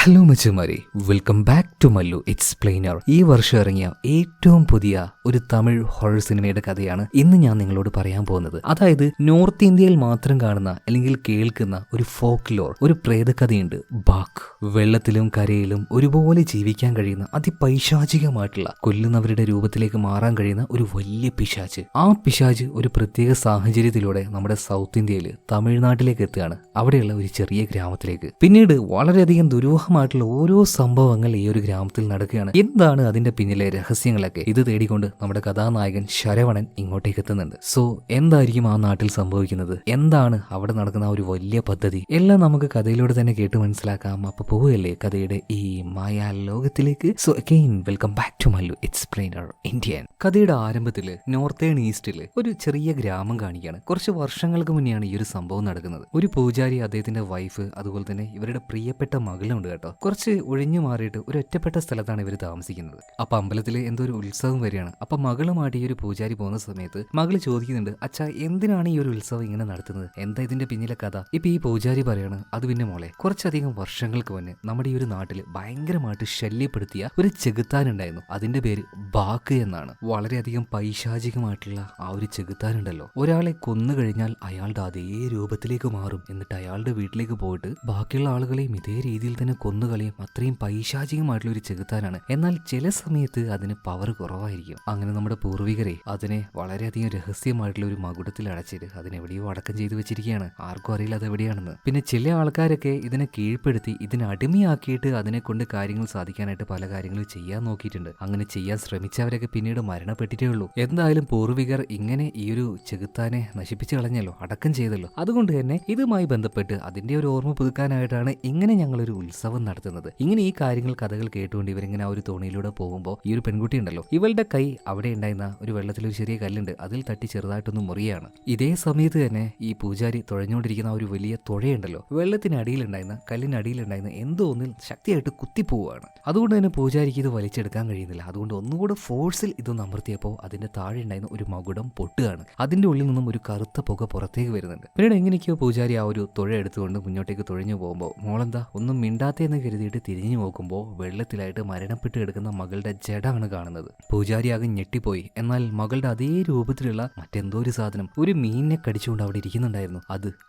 Hello മച്ചുമാരെ, welcome back to Mallu explainer. ഈ വർഷം ഇറങ്ങിയ ഏറ്റവും പുതിയ ഒരു തമിഴ് ഹൊറർ സിനിമയുടെ കഥയാണ് ഇന്ന് ഞാൻ നിങ്ങളോട് പറയാൻ പോകുന്നത്. അതായത് നോർത്ത് ഇന്ത്യയിൽ മാത്രം കാണുന്ന അല്ലെങ്കിൽ കേൾക്കുന്ന ഒരു ഫോക്ക് ലോർ, ഒരു പ്രേതകഥയുണ്ട്, ബാക്ക്. വെള്ളത്തിലും കരയിലും ഒരുപോലെ ജീവിക്കാൻ കഴിയുന്ന അതിപൈശാചികമായിട്ടുള്ള, കൊല്ലുന്നവരുടെ രൂപത്തിലേക്ക് മാറാൻ കഴിയുന്ന ഒരു വലിയ പിശാച്. ആ പിശാച് ഒരു പ്രത്യേക സാഹചര്യത്തിലൂടെ നമ്മുടെ സൗത്ത് ഇന്ത്യയിൽ തമിഴ്നാട്ടിലേക്ക് എത്തുകയാണ്, അവിടെയുള്ള ഒരു ചെറിയ ഗ്രാമത്തിലേക്ക്. പിന്നീട് വളരെയധികം ദുരൂഹമായിട്ടുള്ള ഓരോ സംഭവങ്ങൾ ഈ ഒരു ഗ്രാമത്തിൽ നടക്കുകയാണ്. എന്താണ് അതിന്റെ പിന്നിലെ രഹസ്യങ്ങളൊക്കെ? ഇത് തേടിക്കൊണ്ട് നമ്മുടെ കഥാനായകൻ ശരവണൻ ഇങ്ങോട്ടേക്ക് എത്തുന്നുണ്ട്. സോ എന്തായിരിക്കും ആ നാട്ടിൽ സംഭവിക്കുന്നത്, എന്താണ് അവിടെ നടക്കുന്ന ഒരു വലിയ പദ്ധതി, എല്ലാം നമുക്ക് കഥയിലൂടെ തന്നെ കേട്ട് മനസ്സിലാക്കാം. അപ്പൊ പോവുകയല്ലേ കഥയുടെ ഈ മായാ ലോകത്തിലേക്ക്. So again welcome back to Mallu explainer Indian. കഥയുടെ ആരംഭത്തില് നോർത്തേൺ ഈസ്റ്റില് ഒരു ചെറിയ ഗ്രാമം കാണിക്കുകയാണ്. കുറച്ച് വർഷങ്ങൾക്ക് മുന്നെയാണ് ഈ ഒരു സംഭവം നടക്കുന്നത്. ഒരു പൂജാരി, അദ്ദേഹത്തിന്റെ വൈഫ്, അതുപോലെ തന്നെ ഇവരുടെ പ്രിയപ്പെട്ട മകളുണ്ട് കേട്ടോ. കുറച്ച് ഒഴിഞ്ഞു മാറിയിട്ട് ഒരു ഒറ്റപ്പെട്ട സ്ഥലത്താണ് ഇവർ താമസിക്കുന്നത്. അപ്പൊ അമ്പലത്തില് എന്തോ ഒരു ഉത്സവം വരികയാണ്. അപ്പൊ മകളുമായിട്ട് ഈ ഒരു പൂജാരി പോകുന്ന സമയത്ത് മകള് ചോദിക്കുന്നുണ്ട്, അച്ഛാ എന്തിനാണ് ഈ ഒരു ഉത്സവം ഇങ്ങനെ നടത്തുന്നത്, എന്താ ഇതിന്റെ പിന്നിലെ കഥ? ഇപ്പൊ ഈ പൂജാരി പറയാണ്, അത് പിന്നെ മോളെ, കുറച്ചധികം വർഷങ്ങൾക്ക് മുന്നേ നമ്മുടെ ഈ ഒരു നാട്ടില് ഭയങ്കരമായിട്ട് ശല്യപ്പെടുത്തിയ ഒരു ചെകുത്താനുണ്ടായിരുന്നു. അതിന്റെ പേര് ബാക്ക് എന്നാണ്. വളരെയധികം പൈശാചികമായിട്ടുള്ള ആ ഒരു ചെകുത്താനുണ്ടല്ലോ, ഒരാളെ കൊന്നു കഴിഞ്ഞാൽ അയാളുടെ അതേ രൂപത്തിലേക്ക് മാറും. എന്നിട്ട് അയാളുടെ വീട്ടിലേക്ക് പോയിട്ട് ബാക്കിയുള്ള ആളുകളെയും ഇതേ രീതിയിൽ തന്നെ കൊന്നുകളയും. അത്രയും പൈശാചികമായിട്ടുള്ള ഒരു ചെകുത്താനാണ്. എന്നാൽ ചില സമയത്ത് അതിന് പവർ കുറവായിരിക്കും. അങ്ങനെ നമ്മുടെ പൂർവികരെ അതിനെ വളരെയധികം രഹസ്യമായിട്ടുള്ള ഒരു മകുടത്തിൽ അടച്ചിട്ട് അതിനെവിടെയോ അടക്കം ചെയ്തു വെച്ചിരിക്കുകയാണ്. ആർക്കും അറിയില്ല അത് എവിടെയാണെന്ന്. പിന്നെ ചില ആൾക്കാരൊക്കെ ഇതിനെ കീഴ്പ്പെടുത്തി ഇതിനെ അടിമയാക്കിയിട്ട് അതിനെ കൊണ്ട് കാര്യങ്ങൾ സാധിക്കാനായിട്ട് പല കാര്യങ്ങളും ചെയ്യാൻ നോക്കിയിട്ടുണ്ട്. അങ്ങനെ ചെയ്യാൻ ശ്രമിച്ചവരൊക്കെ പിന്നീട് മരണപ്പെട്ടിട്ടേ ഉള്ളൂ. എന്തായാലും പൂർവികർ ഇങ്ങനെ ഈ ഒരു ചെകുത്താനെ നശിപ്പിച്ചു കളഞ്ഞല്ലോ, അടക്കം ചെയ്തല്ലോ. അതുകൊണ്ട് തന്നെ ഇതുമായി ബന്ധപ്പെട്ട് അതിന്റെ ഒരു ഓർമ്മ പുതുക്കാനായിട്ടാണ് ഇങ്ങനെ ഞങ്ങളൊരു ഉത്സവം നടത്തുന്നത്. ഇങ്ങനെ ഈ കാര്യങ്ങൾ, കഥകൾ കേട്ടുകൊണ്ട് ഇവരിങ്ങനെ ആ ഒരു തോണിയിലൂടെ പോകുമ്പോൾ ഈ ഒരു പെൺകുട്ടി ഉണ്ടല്ലോ, ഇവളുടെ കൈ അവിടെ ഉണ്ടായിരുന്ന ഒരു വെള്ളത്തിലൊരു ചെറിയ കല്ലുണ്ട്, അതിൽ തട്ടി ചെറുതായിട്ടൊന്ന് മുറിയാണ്. ഇതേ സമയത്ത് തന്നെ ഈ പൂജാരി തുഴഞ്ഞുകൊണ്ടിരിക്കുന്ന ആ ഒരു വലിയ തുഴയുണ്ടല്ലോ, വെള്ളത്തിനടിയിലുണ്ടായിരുന്ന, കല്ലിനടിയിലുണ്ടായിരുന്ന എന്തോ ഒന്നിൽ ശക്തിയായിട്ട് കുത്തിപ്പോവുകയാണ്. അതുകൊണ്ട് തന്നെ പൂജാരിക്ക് ഇത് വലിച്ചെടുക്കാൻ കഴിയുന്നില്ല. അതുകൊണ്ട് ഒന്നുകൂടെ ഫോഴ്സിൽ ഇതൊന്ന് അമർത്തിയപ്പോൾ അതിന്റെ താഴെ ഉണ്ടായിരുന്ന ഒരു മകുടം പൊട്ടുകയാണ്. അതിന്റെ ഉള്ളിൽ നിന്നും ഒരു കറുത്ത പുക പുറത്തേക്ക് വരുന്നുണ്ട്. പിന്നീട് എങ്ങനെയൊക്കെയോ പൂജാരി ആ ഒരു തുഴ എടുത്തുകൊണ്ട് മുന്നോട്ടേക്ക് തുഴഞ്ഞു പോകുമ്പോൾ, മോളെന്താ ഒന്നും മിണ്ടാത്തേന്ന് കരുതിയിട്ട് തിരിഞ്ഞു നോക്കുമ്പോൾ വെള്ളത്തിലായിട്ട് മരണപ്പെട്ട് കിടക്കുന്ന മകളുടെ ജഡാണ് കാണുന്നത്. പൂജാരി ആകെ ഞെട്ടിപ്പോയി. എന്നാൽ മകളുടെ അതേ രൂപത്തിലുള്ള മറ്റെന്തോ ഒരു സാധനം, ഒരു മീനിനെ കടിച്ചുകൊണ്ട് അവിടെ ഇരിക്കുന്നുണ്ടായിരുന്നു.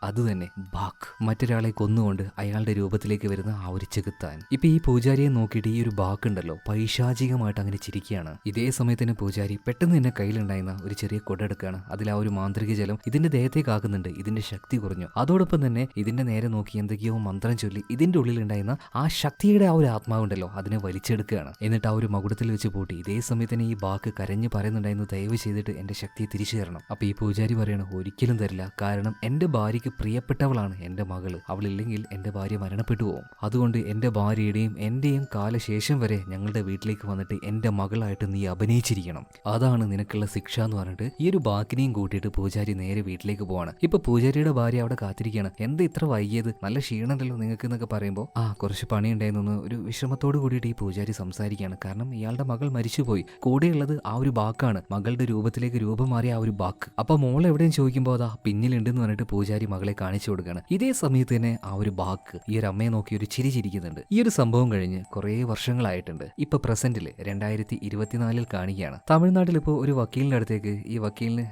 അത് തന്നെ ബാക്ക്. മറ്റൊരാളെ കൊന്നുകൊണ്ട് അയാളുടെ രൂപത്തിലേക്ക് വരുന്ന ആ ഒരു ചെകുത്താൻ. ഇപ്പൊ ഈ പൂജാരിയെ നോക്കിയിട്ട് ഈ ഒരു ബാക്ക് ഉണ്ടല്ലോ പൈശാചികമായിട്ട് അങ്ങനെ ചിരിക്കുകയാണ്. ഇതേ സമയത്തിന് പൂജാരി പെട്ടെന്ന് തന്നെ കയ്യിലുണ്ടായിരുന്ന ഒരു ചെറിയ കൊടെടുക്കുകയാണ്. അതിൽ ആ ഒരു മാന്ത്രിക ജലം ഇതിന്റെ ദേഹത്തേക്ക് ആക്കുന്നുണ്ട്. ഇതിന്റെ ശക്തി കുറഞ്ഞു. അതോടൊപ്പം തന്നെ ഇതിന്റെ നേരെ നോക്കി എന്തൊക്കെയോ മന്ത്രം ചൊല്ലി ഇതിന്റെ ഉള്ളിൽ ഉണ്ടായിരുന്ന ആ ശക്തിയുടെ ആ ഒരു ആത്മാവുണ്ടല്ലോ അതിനെ വലിച്ചെടുക്കുകയാണ്. എന്നിട്ട് ആ ഒരു മകുടത്തിൽ വെച്ച് പൂട്ടി. ഇതേ സമയത്തിന് ഈ ബാക്ക് കരഞ്ഞു പറയുന്നുണ്ടായിരുന്നു, ദയവ് ചെയ്തിട്ട് എന്റെ ശക്തിയെ തിരിച്ചു തരണം. അപ്പൊ ഈ പൂജാരി പറയണം, ഒരിക്കലും തരില്ല, കാരണം എന്റെ ഭാര്യയ്ക്ക് പ്രിയപ്പെട്ടവളാണ് എന്റെ മകള്, അവളില്ലെങ്കിൽ എന്റെ ഭാര്യ മരണപ്പെട്ടു പോകും. അതുകൊണ്ട് എന്റെ ഭാര്യയുടെയും എന്റെയും കാലശേഷം വരെ ഞങ്ങളുടെ വീട്ടിലേക്ക് വന്നിട്ട് എന്റെ മകളായിട്ട് നീ അഭിനയിച്ചിരിക്കണം, അതാണ് നിനക്കുള്ള ശിക്ഷ എന്ന് പറഞ്ഞിട്ട് ഈ ഒരു ബാക്കിനെയും കൂട്ടിയിട്ട് പൂജാരി നേരെ വീട്ടിലേക്ക് പോവാണ്. ഇപ്പൊ പൂജാരിയുടെ ഭാര്യ അവിടെ കാത്തിരിക്കുകയാണ്. എന്താ ഇത്ര വൈകിയത്, നല്ല ക്ഷീണമല്ലോ നിങ്ങൾക്ക് എന്നൊക്കെ പറയുമ്പോൾ, കുറച്ച് പണിയുണ്ടായിരുന്നു, ഒരു വിഷമത്തോട് കൂടിയിട്ട് ഈ പൂജാരി സംസാരിക്കുകയാണ്. കാരണം ഇയാളുടെ മകൾ മരിച്ചുപോയി, കൂടെയുള്ളത് ആ ഒരു ബാക്കാണ്, മകളുടെ രൂപത്തിലേക്ക് രൂപം മാറിയ ആ ഒരു ബാക്ക്. അപ്പൊ മോൾ എവിടെയും ചോദിക്കുമ്പോൾ അതാ പിന്നിലുണ്ടെന്ന് പറഞ്ഞിട്ട് പൂജാരി മകളെ കാണിച്ചു കൊടുക്കുകയാണ്. ഇതേ സമയത്ത് തന്നെ ആ ഒരു ബാക്ക് ഈ ഒരു അമ്മയെ നോക്കി ഒരു ചിരി ചിരിക്കുന്നുണ്ട്. ഈ ഒരു സംഭവം കഴിഞ്ഞ് കുറെ വർഷങ്ങളായിട്ടുണ്ട്. ഇപ്പൊ പ്രസന്റില് 2024 കാണിക്കുകയാണ്. തമിഴ്നാട്ടിൽ ഇപ്പോൾ ഒരു വക്കീലിന്റെ അടുത്തേക്ക് ഈ വക്കീലിന്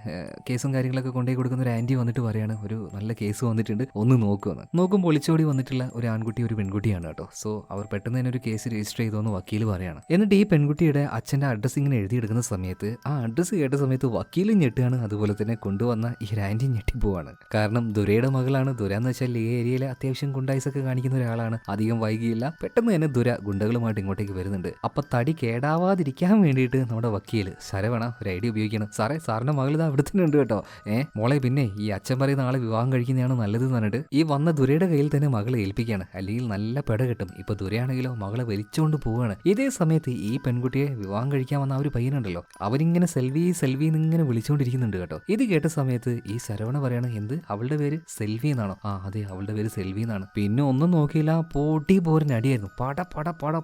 കേസും കാര്യങ്ങളൊക്കെ കൊണ്ടുപോയി കൊടുക്കുന്ന ഒരു ആന്റി വന്നിട്ട് പറയാണ്, ഒരു നല്ല കേസ് വന്നിട്ടുണ്ട്, ഒന്ന് നോക്കുമെന്ന്. നോക്കുമ്പോൾ ഒളിച്ചോടി വന്നിട്ടുള്ള ഒരു ആൺകുട്ടി ഒരു പെൺകുട്ടിയാണ് കേട്ടോ. സോ അവർ പെട്ടെന്ന് തന്നെ ഒരു കേസ് രജിസ്റ്റർ ചെയ്തോന്ന് വക്കീൽ പറയാണ്. എന്നിട്ട് ഈ പെൺകുട്ടിയുടെ അച്ഛന്റെ അഡ്രസ് ഇങ്ങനെ എഴുതിയെടുക്കുന്ന സമയത്ത് ആ അഡ്രസ് കേട്ട സമയത്ത് വക്കീലും ഞെട്ടുകയാണ്, അതുപോലെ തന്നെ കൊണ്ടുവന്ന ഈ ആന്റി ഞെട്ടിപ്പോവാണ്. കാരണം ദുരയുടെ മകളാണ്. ദുര എന്ന് വെച്ചാൽ ഈ ഏരിയയിലെ അത്യാവശ്യം ഗുണ്ടായിസൊക്കെ കാണിക്കുന്ന ഒരാളാണ്. അധികം വൈകിയില്ല, പെട്ടെന്ന് തന്നെ ദുര ഗുണ്ടകളുമായിട്ട് ഇങ്ങോട്ടേക്ക് വരുന്നുണ്ട്. അപ്പൊ തടി കേടാവാതിരിക്കാൻ വേണ്ടിയിട്ട് നമ്മുടെ വക്കീൽ ശരവണ ഒരു ഐഡിയ ഉപയോഗിക്കണം. സാറിന്റെ മകൾ ഇതാ അവിടെ തന്നെ ഉണ്ട് കേട്ടോ, മോളെ, പിന്നെ ഈ അച്ഛൻ പറയുന്ന ആളെ വിവാഹം കഴിക്കുന്നതാണ് നല്ലത് എന്ന് പറഞ്ഞിട്ട് ഈ വന്ന ദുരയുടെ കയ്യിൽ തന്നെ മകളെ ഏൽപ്പിക്കുകയാണ്. അല്ലെങ്കിൽ നല്ല പെട കിട്ടും. ഇപ്പൊ ദുരയാണെങ്കിലോ മകളെ വലിച്ചുകൊണ്ട് പോവുകയാണ്. ഇതേ സമയത്ത് ഈ പെൺകുട്ടിയെ വിവാഹം കഴിക്കാൻ വന്ന ആ ഒരു പയ്യനുണ്ടല്ലോ, അവരിങ്ങനെ സെൽവി ഇങ്ങനെ വിളിച്ചുകൊണ്ടിരിക്കുന്നുണ്ട് കേട്ടോ. ഇത് കേട്ട സമയത്ത് ഈ ശരവണ പറയാണ്, എന്ത്, അവളുടെ പേര് സെൽവി എന്നാണോ? ആ അതെ, അവളുടെ പേര് സെൽവി എന്നാണ്. പിന്നെ ഒന്നും നോക്കിയില്ല, പോട്ടി പോരൻ അടിയായിരുന്നു,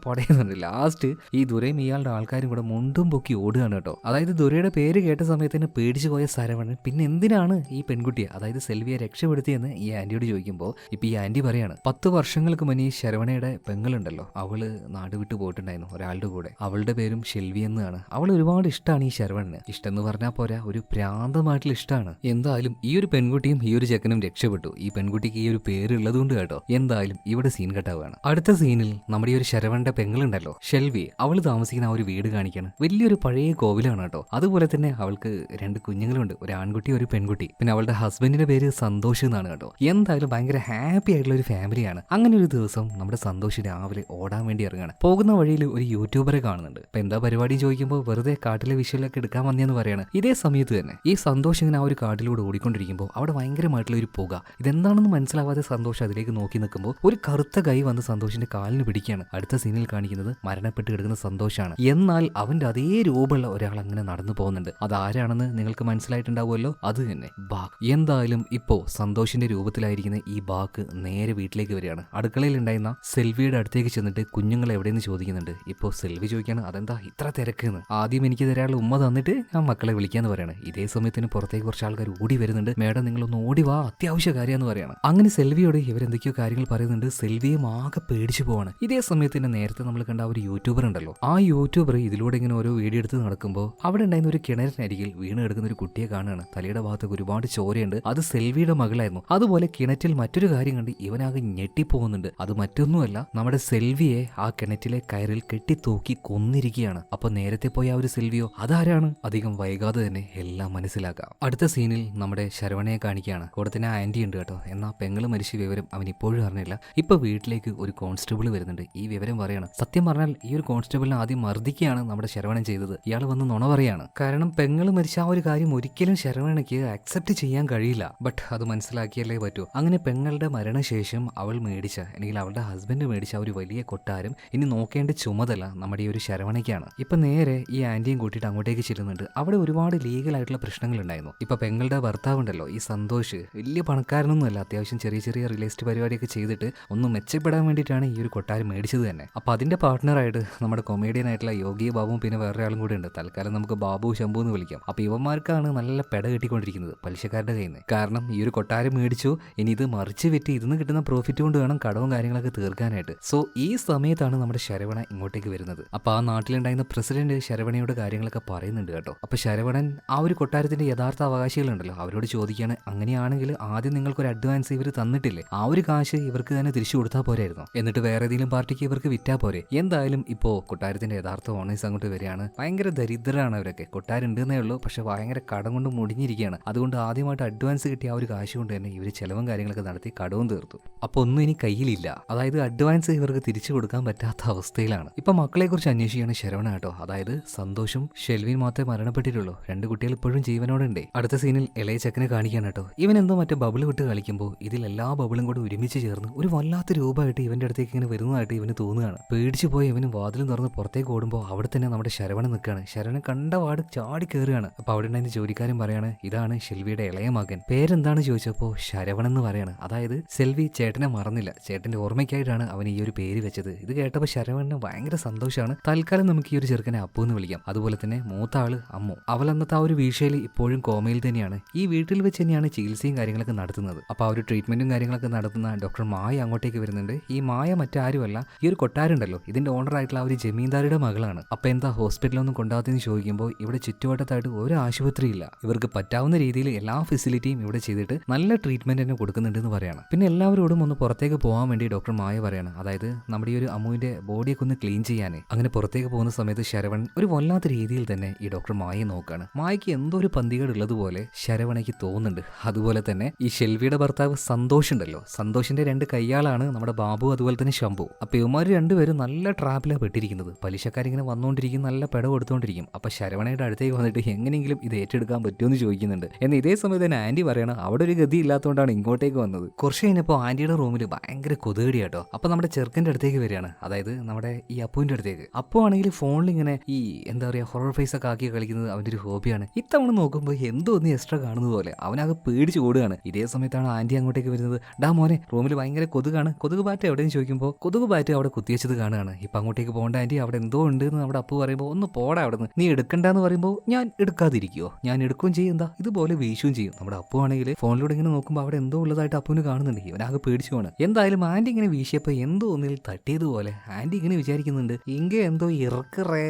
പടയെന്നുണ്ട്. ലാസ്റ്റ് ഈ ദുരയും ഇയാളുടെ ആൾക്കാരും കൂടെ മുണ്ടും പൊക്കി ഓടുകയാണ് കേട്ടോ. അതായത് ദുരയുടെ പേര് കേട്ട സമയത്ത് തന്നെ പേടിച്ചു പോയ ശരവണൻ പിന്നെ എന്തിനാണ് ഈ പെൺകുട്ടിയെ, അതായത് സെൽവിയെ രക്ഷപ്പെടുത്തിയെന്ന് ഈ ആന്റിയോട് ചോദിക്കുമ്പോൾ ഇപ്പൊ ഈ ആന്റി പറയാണ്, 10 വർഷങ്ങൾക്ക് മുന്നേ ശരവണൻ ശരവണയുടെ പെങ്ങളുണ്ടല്ലോ, അവള് നാട് വിട്ടു പോയിട്ടുണ്ടായിരുന്നു ഒരാളുടെ കൂടെ. അവളുടെ പേരും ഷെൽവി എന്നാണ്. അവൾ ഒരുപാട് ഇഷ്ടമാണ് ഈ ശരവണന്. ഇഷ്ടം എന്ന് പറഞ്ഞാൽ പോരാ, ഒരു പ്രാന്തമായിട്ടുള്ള ഇഷ്ടമാണ്. എന്തായാലും ഈ ഒരു പെൺകുട്ടിയും ഈ ഒരു ചെക്കനും രക്ഷപ്പെട്ടു. ഈ പെൺകുട്ടിക്ക് ഈ ഒരു പേരുള്ളത് കൊണ്ട് കേട്ടോ. എന്തായാലും ഇവിടെ സീൻ കട്ടാവുകയാണ്. അടുത്ത സീനിൽ നമ്മുടെ ഈ ഒരു ശരവണന്റെ പെങ്ങളുണ്ടല്ലോ ഷെൽവി, അവൾ താമസിക്കുന്ന ആ ഒരു വീട് കാണിക്കാണ്. വലിയൊരു പഴയ കോവിലാണ് കേട്ടോ. അതുപോലെ തന്നെ അവൾക്ക് 2 കുഞ്ഞുങ്ങളുണ്ട്, ഒരു ആൺകുട്ടി ഒരു പെൺകുട്ടി. പിന്നെ അവളുടെ ഹസ്ബൻഡിന്റെ പേര് സന്തോഷ് എന്നാണ് കേട്ടോ. എന്തായാലും ഭയങ്കര ഹാപ്പി ആയിട്ടുള്ള ഒരു ഫാമിലിയാണ്. അങ്ങനെ ഒരു ദിവസം നമ്മുടെ സന്തോഷ് രാവിലെ ഓടാൻ വേണ്ടി ഇറങ്ങാണ്. പോകുന്ന വഴിയിൽ ഒരു യൂട്യൂബറെ കാണുന്നുണ്ട്. അപ്പൊ എന്താ പരിപാടി ചോദിക്കുമ്പോൾ വെറുതെ കാട്ടിലെ വിഷ്വലൊക്കെ എടുക്കാൻ വന്നെന്ന് പറയാണ്. ഇതേ സമയത്ത് തന്നെ ഈ സന്തോഷ് ഇങ്ങനെ ആ ഒരു കാട്ടിലൂടെ ഓടിക്കൊണ്ടിരിക്കുമ്പോൾ അവിടെ ഭയങ്കരമായിട്ടുള്ള ഒരു പുക. ഇതെന്താണെന്ന് മനസ്സിലാവാതെ സന്തോഷ് അതിലേക്ക് നോക്കി നിൽക്കുമ്പോൾ ഒരു കറുത്ത കൈ വന്ന് സന്തോഷിന്റെ കാലിന് പിടിക്കുകയാണ്. അടുത്ത സീനിൽ കാണിക്കുന്നത് മരണപ്പെട്ട് കിടക്കുന്ന സന്തോഷാണ്. എന്നാൽ അവന്റെ അതേ രൂപമുള്ള ഒരാൾ അങ്ങനെ നടന്നു പോകുന്നുണ്ട്. അതാരാണെന്ന് നിങ്ങൾക്ക് മനസ്സിലായിട്ടുണ്ടാവുമല്ലോ, അത് തന്നെ ബാഗ്. എന്തായാലും ഇപ്പോ സന്തോഷിന്റെ രൂപത്തിലായിരിക്കുന്ന ഈ ബാഗ് നേരെ വീട്ടിലേക്ക് വരികയാണ്. അടുക്കളയിൽ ഉണ്ടായിരുന്ന സെൽവിയുടെ അടുത്തേക്ക് ചെന്നിട്ട് കുഞ്ഞുങ്ങൾ എവിടെയെന്ന് ചോദിക്കുന്നുണ്ട്. ഇപ്പോ സെൽവി ചോദിക്കാണ് അതെന്താ ഇത്ര തിരക്കെന്ന്. ആദ്യം എനിക്ക് തരാനുള്ള ഉമ്മ തന്നിട്ട് ഞാൻ മക്കളെ വിളിക്കാന്ന് പറയാണ്. ഇതേ സമയത്തിന് പുറത്തേക്ക് കുറച്ച് ആൾക്കാർ ഓടി വരുന്നുണ്ട്. മേഡം നിങ്ങളൊന്ന് ഓടി വാ, അത്യാവശ്യ കാര്യമെന്ന് പറയാണ്. അങ്ങനെ സെൽവിയോട് ഇവരെന്തൊക്കെയോ കാര്യങ്ങൾ പറയുന്നുണ്ട്. സെൽവിയും ആകെ പേടിച്ചു പോവാണ്. ഇതേ സമയത്തിന് നേരത്തെ നമ്മൾ കണ്ട ഒരു യൂട്യൂബർ ഉണ്ടല്ലോ, ആ യൂട്യൂബർ ഇതിലൂടെ ഇങ്ങനെ ഓരോ വീഡിയോ എടുത്ത് നടക്കുമ്പോൾ അവിടെ ഉണ്ടായിരുന്ന ഒരു കിണറ്റിനരികിൽ വീണ് കിടക്കുന്ന ഒരു കുട്ടിയെ കാണുകയാണ്. തലയുടെ ഭാഗത്ത് ഒരുപാട് ചോരയുണ്ട്. അത് സെൽവിയുടെ മകളായിരുന്നു. അതുപോലെ കിണറ്റിൽ മറ്റൊരു കാര്യം കണ്ട് ഇവനാകെ ഞെട്ടിപ്പോകുന്നുണ്ട്. അത് മറ്റൊന്നുമല്ല, നമ്മുടെ സെൽവിയെ ആ കിണറ്റിലെ കയറിൽ കെട്ടിത്തൂക്കി കൊന്നിരിക്കുകയാണ്. അപ്പൊ നേരത്തെ പോയ ആ ഒരു സെൽവിയോ അതാരാണ്? അധികം വൈകാതെ തന്നെ എല്ലാം മനസ്സിലാക്കാം. അടുത്ത സീനിൽ നമ്മുടെ ശരവണയെ കാണിക്കുകയാണ്. കൂടെ തന്നെ ആന്റി ഉണ്ട് കേട്ടോ. എന്നാൽ പെങ്ങള് മരിച്ച വിവരം അവൻ ഇപ്പോഴും അറിഞ്ഞില്ല. ഇപ്പൊ വീട്ടിലേക്ക് ഒരു കോൺസ്റ്റബിൾ വരുന്നുണ്ട്. ഈ വിവരം പറയാണ്. സത്യം പറഞ്ഞാൽ ഈ ഒരു കോൺസ്റ്റബിളിനെ ആദ്യം മർദ്ദിക്കുകയാണ് നമ്മുടെ ശരവണൻ ചെയ്തത്. ഇയാൾ വന്ന് നുണ പറയാണ്. കാരണം പെങ്ങള് മരിച്ച ആ ഒരു കാര്യം ഒരിക്കലും ശരവണയ്ക്ക് അക്സെപ്റ്റ് ചെയ്യാൻ കഴിയില്ല. ബട്ട് അത് മനസ്സിലാക്കിയല്ലേ പറ്റൂ. അങ്ങനെ പെങ്ങളുടെ മരണശേഷം അവൾ മേടിച്ച, അല്ലെങ്കിൽ അവളുടെ ഹസ്ബൻഡ് മേടിച്ച ഒരു വലിയ കൊട്ടാരം ഇനി നോക്കേണ്ട ചുമതല നമ്മുടെ ഈ ഒരു ശരവണയ്ക്കാണ്. ഇപ്പൊ നേരെ ഈ ആന്റിയും കൂട്ടിയിട്ട് അങ്ങോട്ടേക്ക് ചെല്ലുന്നുണ്ട്. അവിടെ ഒരുപാട് ലീഗലായിട്ടുള്ള പ്രശ്നങ്ങൾ ഉണ്ടായിരുന്നു. ഇപ്പൊ പെങ്ങളുടെ ഭർത്താവ് ഉണ്ടല്ലോ, ഈ സന്തോഷ്, വലിയ പണക്കാരനൊന്നുമല്ല. അത്യാവശ്യം ചെറിയ ചെറിയ റിയൽ എസ്റ്റേറ്റ് പരിപാടിയൊക്കെ ചെയ്തിട്ട് ഒന്ന് മെച്ചപ്പെടാൻ വേണ്ടിയിട്ടാണ് ഈ ഒരു കൊട്ടാരം മേടിച്ചത് തന്നെ. അപ്പൊ അതിന്റെ പാർട്ട്ണറായിട്ട് നമ്മുടെ കൊമേഡിയൻ ആയിട്ടുള്ള യോഗി ബാബുവും പിന്നെ വേറൊരാളും കൂടെ ഉണ്ട്. തൽക്കാലം നമുക്ക് ബാബു ശംഭു എന്ന് വിളിക്കാം. അപ്പൊ ഇവന്മാർക്കാണ് നല്ല പെട കെട്ടിക്കൊണ്ടിരിക്കുന്നത് പലിശക്കാരുടെ കയ്യിൽ നിന്ന്. കാരണം ഈ ഒരു കൊട്ടാരം മേടിച്ചു, ഇനി ഇത് മറിച്ച് വെറ്റി ഇതിന്ന് കിട്ടുന്ന പ്രോഫിറ്റ് കൊണ്ട് വേണം കടവും കാര്യങ്ങളൊക്കെ തീർക്കാനായിട്ട്. സോ ഈ സമയത്താണ് നമ്മുടെ ശരവണ ഇങ്ങോട്ടേക്ക് വരുന്നത്. അപ്പൊ ആ നാട്ടിലുണ്ടായിരുന്ന പ്രസിഡന്റ് ശരവണയുടെ കാര്യങ്ങളൊക്കെ പറയുന്നുണ്ട് കേട്ടോ. അപ്പൊ ശരവണൻ ആ ഒരു കൊട്ടാരത്തിന്റെ യഥാർത്ഥ അവകാശികളുണ്ടല്ലോ അവരോട് ചോദിക്കുകയാണ്, അങ്ങനെയാണെങ്കിൽ ആദ്യം നിങ്ങൾക്കൊരു അഡ്വാൻസ് ഇവർ തന്നിട്ടില്ലേ, ആ ഒരു കാശ് ഇവർക്ക് തന്നെ തിരിച്ചു കൊടുത്താൽ പോരായിരുന്നു, എന്നിട്ട് വേറെ ഏതെങ്കിലും പാർട്ടിക്ക് ഇവർക്ക് വിറ്റാ പോരെ. എന്തായാലും ഇപ്പോ കൊട്ടാരത്തിന്റെ യഥാർത്ഥ ഓണേഴ്സ് അങ്ങോട്ട് വരികയാണ്. ഭയങ്കര ദരിദ്രരാണ് അവരൊക്കെ. കൊട്ടാരം ഉണ്ടെന്നേ ഉള്ളൂ, പക്ഷെ ഭയങ്കര കടം കൊണ്ട് മുടിഞ്ഞിരിക്കുകയാണ്. അതുകൊണ്ട് ആദ്യമായിട്ട് അഡ്വാൻസ് കിട്ടിയ ആ ഒരു കാശ് കൊണ്ട് തന്നെ ഇവർ ചെലവും കാര്യങ്ങളൊക്കെ നടത്തി കടവും തീർത്തു. അപ്പൊ ഒന്നും ഇനി കയ്യിലില്ല. അതായത് അഡ്വാൻസ് ഇവർക്ക് തിരിച്ചു കൊടുക്കാൻ പറ്റാത്ത അവസ്ഥയിലാണ്. ഇപ്പൊ മക്കളെ കുറിച്ച് അന്വേഷിക്കുകയാണ് ശരവണ കേട്ടോ. അതായത് സന്തോഷും ഷെൽവിയും മാത്രമേ മരണപ്പെട്ടിട്ടുള്ളൂ. 2 കുട്ടികൾ ഇപ്പോഴും ജീവനോടുണ്ടേ. അടുത്ത സീനിൽ ഇളയ ചെക്കനെ കാണിക്കാൻ കേട്ടോ. ഇവൻ എന്തോ മറ്റേ ബബിൾ വിട്ട് കളിക്കുമ്പോൾ ഇതിൽ എല്ലാ ബബിളും കൂടെ ഒരുമിച്ച് ചേർന്ന് ഒരു വല്ലാത്ത രൂപമായിട്ട് ഇവന്റെ അടുത്തേക്ക് ഇങ്ങനെ വരുന്നതായിട്ട് ഇവന് തോന്നുകയാണ്. പേടിച്ചു പോയി ഇവന് വാതിലും തുറന്ന് പുറത്തേക്ക് ഓടുമ്പോൾ അവിടെ തന്നെ നമ്മുടെ ശരവണൻ നിൽക്കുകയാണ്. ശരവണൻ കണ്ട വാട് ചാടി കയറുകയാണ്. അപ്പൊ അവിടെ ഉണ്ടായിരുന്ന ജോലിക്കാരൻ പറയാണ്, ഇതാണ് ഷെൽവിയുടെ ഇളയ മകൻ. പേരെന്താണ് ചോദിച്ചപ്പോൾ ശരവണൻ എന്ന് പറയാണ്. അതായത് സെൽവി ചേട്ടനെ മറന്നില്ല, ചേട്ടന്റെ ഓർമ്മയ്ക്കായിട്ടാണ് അവൻ ഈ ഒരു പേര് വെച്ചത്. ഇത് കേട്ടപ്പോൾ ശരവണന് ഭയങ്കര സന്തോഷമാണ്. തൽക്കാലം നമുക്ക് ഈ ഒരു ചെറുക്കനെ അപ്പു എന്ന് വിളിക്കാം. അതുപോലെ തന്നെ മൂത്ത ആള് അമ്മു. അവൾ അന്നത്തെ ആ ഒരു വീഴ്ചയിൽ ഇപ്പോഴും കോമയിൽ തന്നെയാണ്. ഈ വീട്ടിൽ വെച്ച് തന്നെയാണ് ചികിത്സയും കാര്യങ്ങളൊക്കെ നടത്തുന്നത്. അപ്പൊ ആ ഒരു ട്രീറ്റ്മെന്റും കാര്യങ്ങളൊക്കെ നടത്തുന്ന ഡോക്ടർ മായ അങ്ങോട്ടേക്ക് വരുന്നുണ്ട്. ഈ മായ മറ്റാരുമല്ല, ഈ ഒരു കൊട്ടാരുണ്ടല്ലോ ഇതിന്റെ ഓണർ ആയിട്ടുള്ള ആ ഒരു ജമീന്ദാരുടെ മകളാണ്. അപ്പൊ എന്താ ഹോസ്പിറ്റലൊന്നും കൊണ്ടാകത്തെന്ന് ചോദിക്കുമ്പോൾ ഇവിടെ ചുറ്റുവട്ടത്തായിട്ട് ഒരു ആശുപത്രിയില്ല. ഇവർക്ക് പറ്റാവുന്ന രീതിയിൽ എല്ലാ ഫെസിലിറ്റിയും ഇവിടെ ചെയ്തിട്ട് നല്ല ട്രീറ്റ്മെന്റ് തന്നെ കൊടുക്കുന്നുണ്ടെന്ന് പറയാണ്. പിന്നെ എല്ലാവരോടും ഒന്ന് പുറത്തേക്ക് പോകാൻ വേണ്ടി ഡോക്ടർ മായ പറയാണ്. അതായത് നമ്മുടെ ഈ ഒരു അമ്മുവിന്റെ ബോഡിയൊക്കെ ഒന്ന് ക്ലീൻ ചെയ്യാനേ. അങ്ങനെ പുറത്തേക്ക് പോകുന്ന സമയത്ത് ശരവൺ ഒരു വല്ലാത്ത രീതിയിൽ തന്നെ ഈ ഡോക്ടർ മായയെ നോക്കാണ്. മായയ്ക്ക് എന്തോ ഒരു പന്തികേട് ഉള്ളതുപോലെ ശരവണയ്ക്ക് തോന്നുന്നുണ്ട്. അതുപോലെ തന്നെ ഈ ഷെൽവിയുടെ ഭർത്താവ് സന്തോഷ് ഉണ്ടല്ലോ, സന്തോഷിന്റെ 2 കയ്യാളാണ് നമ്മുടെ ബാബു അതുപോലെ തന്നെ ശംഭു. അപ്പൊ ഇവന്മാർ രണ്ടുപേരും നല്ല ട്രാപ്പിലാണ് പെട്ടിരിക്കുന്നത്. പലിശക്കാരിങ്ങനെ വന്നുകൊണ്ടിരിക്കും, നല്ല പെട കൊടുത്തുകൊണ്ടിരിക്കും. അപ്പൊ ശരവണയുടെ അടുത്തേക്ക് വന്നിട്ട് എങ്ങനെയെങ്കിലും ഇത് ഏറ്റെടുക്കാൻ പറ്റുമെന്ന് ചോദിക്കുന്നുണ്ട്. എന്നാൽ ഇതേ സമയത്ത് തന്നെ ആന്റി പറയണം അവിടെ ഒരു ഗതി ഇല്ലാത്തതുകൊണ്ടാണ് ഇങ്ങോട്ടേക്ക് വന്നത്. കുറച്ച് കഴിഞ്ഞപ്പോൾ ആന്റിയുടെ റൂമിൽ ഭയങ്കര കൊതുകടി കേട്ടോ. അപ്പൊ നമ്മുടെ ചെറുക്കന്റെ അടുത്തേക്ക് വരികയാണ്. അതായത് നമ്മുടെ ഈ അപ്പുവിന്റെ അടുത്തേക്ക്. അപ്പു ആണെങ്കിൽ ഫോണിൽ ഇങ്ങനെ ഈ എന്താ പറയാ ഹൊറർ ഫേസ് ഒക്കെ ആക്കി കളിക്കുന്നത് അവന്റെ ഒരു ഹോബിയാണ്. ഇത്തവണ നോക്കുമ്പോൾ എന്തോ ഒന്ന് എക്സ്ട്രാ കാണുന്നത് പോലെ അവനാകെ പേടിച്ച് ഓടുകയാണ്. ഇതേ സമയത്താണ് ആന്റി അങ്ങോട്ടേക്ക് വരുന്നത്. ഡാ മോനെ, റൂമിൽ ഭയങ്കര കൊതുകാണ്, കൊതുക് ബാറ്റ് എവിടെയും ചോദിക്കുമ്പോൾ കൊതുക് ബാറ്റ് അവിടെ കുത്തിവെച്ചത് കാണുകയാണ്. ഇപ്പൊ അങ്ങോട്ടേക്ക് പോകേണ്ട ആന്റി, അവിടെ എന്തോ ഉണ്ട് എന്ന് നമ്മുടെ അപ്പു പറയുമ്പോൾ ഒന്ന് പോടാ അവിടെ നിന്ന്, നീ എടുക്കണ്ടെന്ന് പറയുമ്പോൾ ഞാൻ എടുക്കാതിരിക്കുവോ, ഞാൻ എടുക്കുകയും ചെയ്യും, എന്താ ഇതുപോലെ വീശുകയും ചെയ്യും. നമ്മുടെ അപ്പു ആണെങ്കിൽ ഫോണിലൂടെ ഇങ്ങനെ നോക്കുമ്പോൾ അവിടെ എന്തോ ഉള്ളതായിട്ട് അപ്പുവിന് കാണുന്നുണ്ട്. ഇവനാകെ പേടിച്ചു പോണ്. എന്തായാലും ആന്റി ഇങ്ങനെ വീശിയ നോക്കിയപ്പോ എന്തോ ഒന്നിൽ തട്ടിയതുപോലെ ആന്റി ഇങ്ങനെ വിചാരിക്കുന്നുണ്ട്, ഇങ്ക എന്തോ ഇറക്കറേ.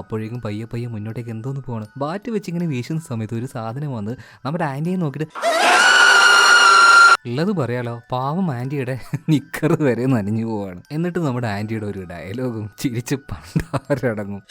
അപ്പോഴേക്കും പയ്യെ പയ്യെ മുന്നോട്ടേക്ക് എന്തോന്ന് പോവാണ്. ബാറ്റ് വെച്ച് ഇങ്ങനെ വീശുന്ന സമയത്ത് ഒരു സാധനം വന്ന് നമ്മുടെ ആന്റിയെ നോക്കിയിട്ട് ഉള്ളത് പറയാലോ, പാവം ആന്റിയുടെ നിക്കറ് വരെ നനഞ്ഞു പോവാണ്. എന്നിട്ട് നമ്മുടെ ആന്റിയുടെ ഒരു ഡയലോഗും ചിരിച്ച് പണ്ടാരടങ്ങും.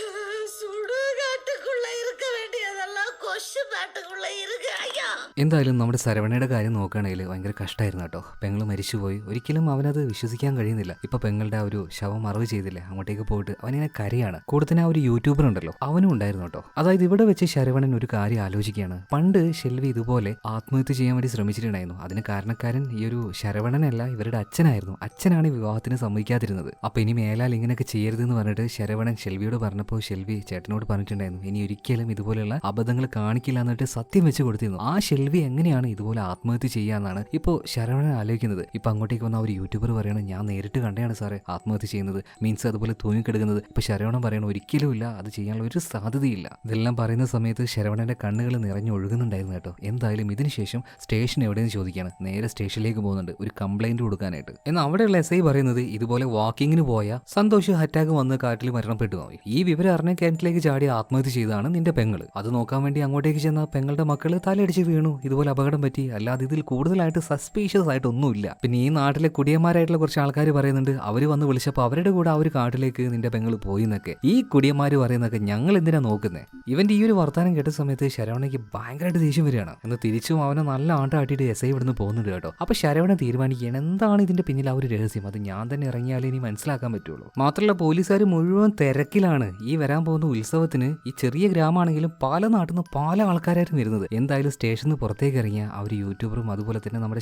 എന്തായാലും നമ്മുടെ ശരവണയുടെ കാര്യം നോക്കുകയാണെങ്കിൽ ഭയങ്കര കഷ്ടമായിരുന്നു കേട്ടോ. പെങ്ങൾ മരിച്ചുപോയി, ഒരിക്കലും അവനത് വിശ്വസിക്കാൻ കഴിയുന്നില്ല. ഇപ്പൊ പെങ്ങളുടെ ആ ഒരു ശവം മറവ് ചെയ്തില്ലേ, അങ്ങോട്ടേക്ക് പോയിട്ട് അവനിങ്ങനെ കരയാണ്. കൂടുതൽ ആ ഒരു യൂട്യൂബർ ഉണ്ടല്ലോ, അവനും ഉണ്ടായിരുന്നു കേട്ടോ. അതായത് ഇവിടെ വെച്ച് ശരവണൻ ഒരു കാര്യം ആലോചിക്കുകയാണ്. പണ്ട് ഷെൽവി ഇതുപോലെ ആത്മഹത്യ ചെയ്യാൻ വേണ്ടി ശ്രമിച്ചിട്ടുണ്ടായിരുന്നു. അതിന് കാരണക്കാരൻ ഈ ഒരു ശരവണനല്ല, ഇവരുടെ അച്ഛനായിരുന്നു. അച്ഛനാണ് വിവാഹത്തിന് സമ്മതിക്കാതിരുന്നത്. അപ്പൊ ഇനി മേലാൽ ഇങ്ങനെയൊക്കെ ചെയ്യരുതെന്ന് പറഞ്ഞിട്ട് ശരവണൻ ഷെൽവിയോട് പറഞ്ഞപ്പോൾ ഷെൽവി ചേട്ടനോട് പറഞ്ഞിട്ടുണ്ടായിരുന്നു, ഇനി ഒരിക്കലും ഇതുപോലെയുള്ള അബദ്ധങ്ങൾ കാണിക്കില്ല എന്നിട്ട് സത്യം വെച്ച് കൊടുത്തിരുന്നു. ആ ഷെൽവി എങ്ങനെയാണ് ഇതുപോലെ ആത്മഹത്യ ചെയ്യാന്നാണ് ഇപ്പോൾ ശരവണൻ ആലോചിക്കുന്നത്. ഇപ്പൊ അങ്ങോട്ടേക്ക് വന്ന ഒരു യൂട്യൂബർ പറയണം, ഞാൻ നേരിട്ട് കണ്ടാണ് സാറേ ആത്മഹത്യ ചെയ്യുന്നത്, മീൻസ് അതുപോലെ തൂങ്ങിക്കിടക്കുന്നത്. ഇപ്പൊ ശരവണൻ പറയണം, ഒരിക്കലും ഇല്ല, അത് ചെയ്യാനുള്ള ഒരു സാധ്യതയില്ല. ഇതെല്ലാം പറയുന്ന സമയത്ത് ശരവണന്റെ കണ്ണുകൾ നിറഞ്ഞൊഴുകുന്നുണ്ടായിരുന്നു കേട്ടോ. എന്തായാലും ഇതിനുശേഷം സ്റ്റേഷൻ എവിടെയെന്ന് ചോദിക്കുകയാണ്. നേരെ സ്റ്റേഷനിലേക്ക് പോകുന്നുണ്ട് ഒരു കംപ്ലൈന്റ് കൊടുക്കാനായിട്ട്. എന്നാൽ അവിടെയുള്ള SI പറയുന്നത്, ഇതുപോലെ വാക്കിങ്ങിന് പോയ സന്തോഷ് അറ്റാക്ക് വന്ന് കാട്ടിൽ മരണപ്പെട്ടു പോയി. ഈ വിവരം അറിഞ്ഞ കിണറ്റിലേക്ക് ചാടി ആത്മഹത്യ ചെയ്താണ് നിന്റെ പെങ്ങള്. അത് നോക്കാൻ വേണ്ടി അങ്ങോട്ടേക്ക് ചെന്ന പെങ്ങളുടെ മക്കള് തലയടിച്ച് വീണു, ഇതുപോലെ അപകടം പറ്റി. അല്ലാതെ ഇതിൽ കൂടുതലായിട്ട് സസ്പീഷ്യസ് ആയിട്ട് ഒന്നുമില്ല. പിന്നെ ഈ നാട്ടിലെ കുടിയന്മാരായിട്ടുള്ള കുറച്ച് ആൾക്കാർ പറയുന്നുണ്ട്, അവര് വന്ന് വിളിച്ചപ്പോൾ അവരുടെ കൂടെ ആ ഒരു കാട്ടിലേക്ക് നിന്റെ പെങ്ങൾ പോയി എന്നൊക്കെ. ഈ കുടിയന്മാര് പറയുന്നൊക്കെ ഞങ്ങൾ എന്തിനാ നോക്കുന്നത്? ഇവന്റെ ഈ ഒരു വർത്താനം കേട്ട സമയത്ത് ശരവണയ്ക്ക് ഭയങ്കരമായിട്ട് ദേഷ്യം വരികയാണ്. എന്ന് തിരിച്ചും അവനെ നല്ല ആട്ടാട്ടിയിട്ട് SI ഇവിടുന്ന് പോകുന്നുണ്ട് കേട്ടോ. അപ്പൊ ശരവണ തീരുമാനിക്കുകയാണ്, എന്താണ് ഇതിന്റെ പിന്നിൽ ആ ഒരു രഹസ്യം, അത് ഞാൻ തന്നെ ഇറങ്ങിയാലേ ഇനി മനസ്സിലാക്കാൻ പറ്റുള്ളൂ. മാത്രമല്ല പോലീസുകാർ മുഴുവൻ തിരക്കിലാണ്. ഈ വരാൻ പോകുന്ന ഉത്സവത്തിന് ഈ ചെറിയ ഗ്രാമമാണെങ്കിലും പല നാട്ടിൽ നിന്ന് പല ആൾക്കാരായിരുന്നു വരുന്നത്. എന്തായാലും സ്റ്റേഷനിൽ പുറത്തേക്ക് ഇറങ്ങിയ ആ ഒരു യൂട്യൂബറും അതുപോലെ തന്നെ നമ്മുടെ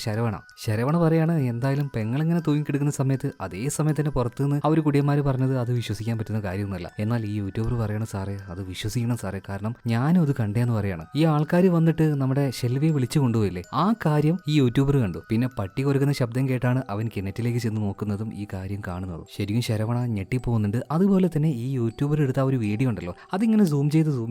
ശരവണ പറയാണ്, എന്തായാലും പെങ്ങളിങ്ങനെ തൂങ്ങിക്കിടക്കുന്ന സമയത്ത് അതേ സമയത്ത് തന്നെ പുറത്തുനിന്ന് ആ ഒരു കുടിയന്മാർ പറഞ്ഞത് അത് വിശ്വസിക്കാൻ പറ്റുന്ന കാര്യമൊന്നുമല്ല. എന്നാൽ ഈ യൂട്യൂബർ പറയണ, സാറേ അത് വിശ്വസിക്കണം സാറേ, കാരണം ഞാനും അത് കണ്ടേന്ന് പറയാണ്. ഈ ആൾക്കാർ വന്നിട്ട് നമ്മുടെ ഷെൽവിയെ വിളിച്ചു കൊണ്ടുപോയില്ലേ, ആ കാര്യം ഈ യൂട്യൂബർ കണ്ടു. പിന്നെ പട്ടി കൊരുക്കുന്ന ശബ്ദം കേട്ടാണ് അവൻ കിണറ്റിലേക്ക് ചെന്ന് നോക്കുന്നതും ഈ കാര്യം കാണുന്നതും. ശരിക്കും ശരവണ ഞെട്ടിപ്പോകുന്നുണ്ട്. അതുപോലെ തന്നെ ഈ യൂട്യൂബർ എടുത്ത ആ ഒരു വീഡിയോ ഉണ്ടല്ലോ, അതിങ്ങനെ സൂം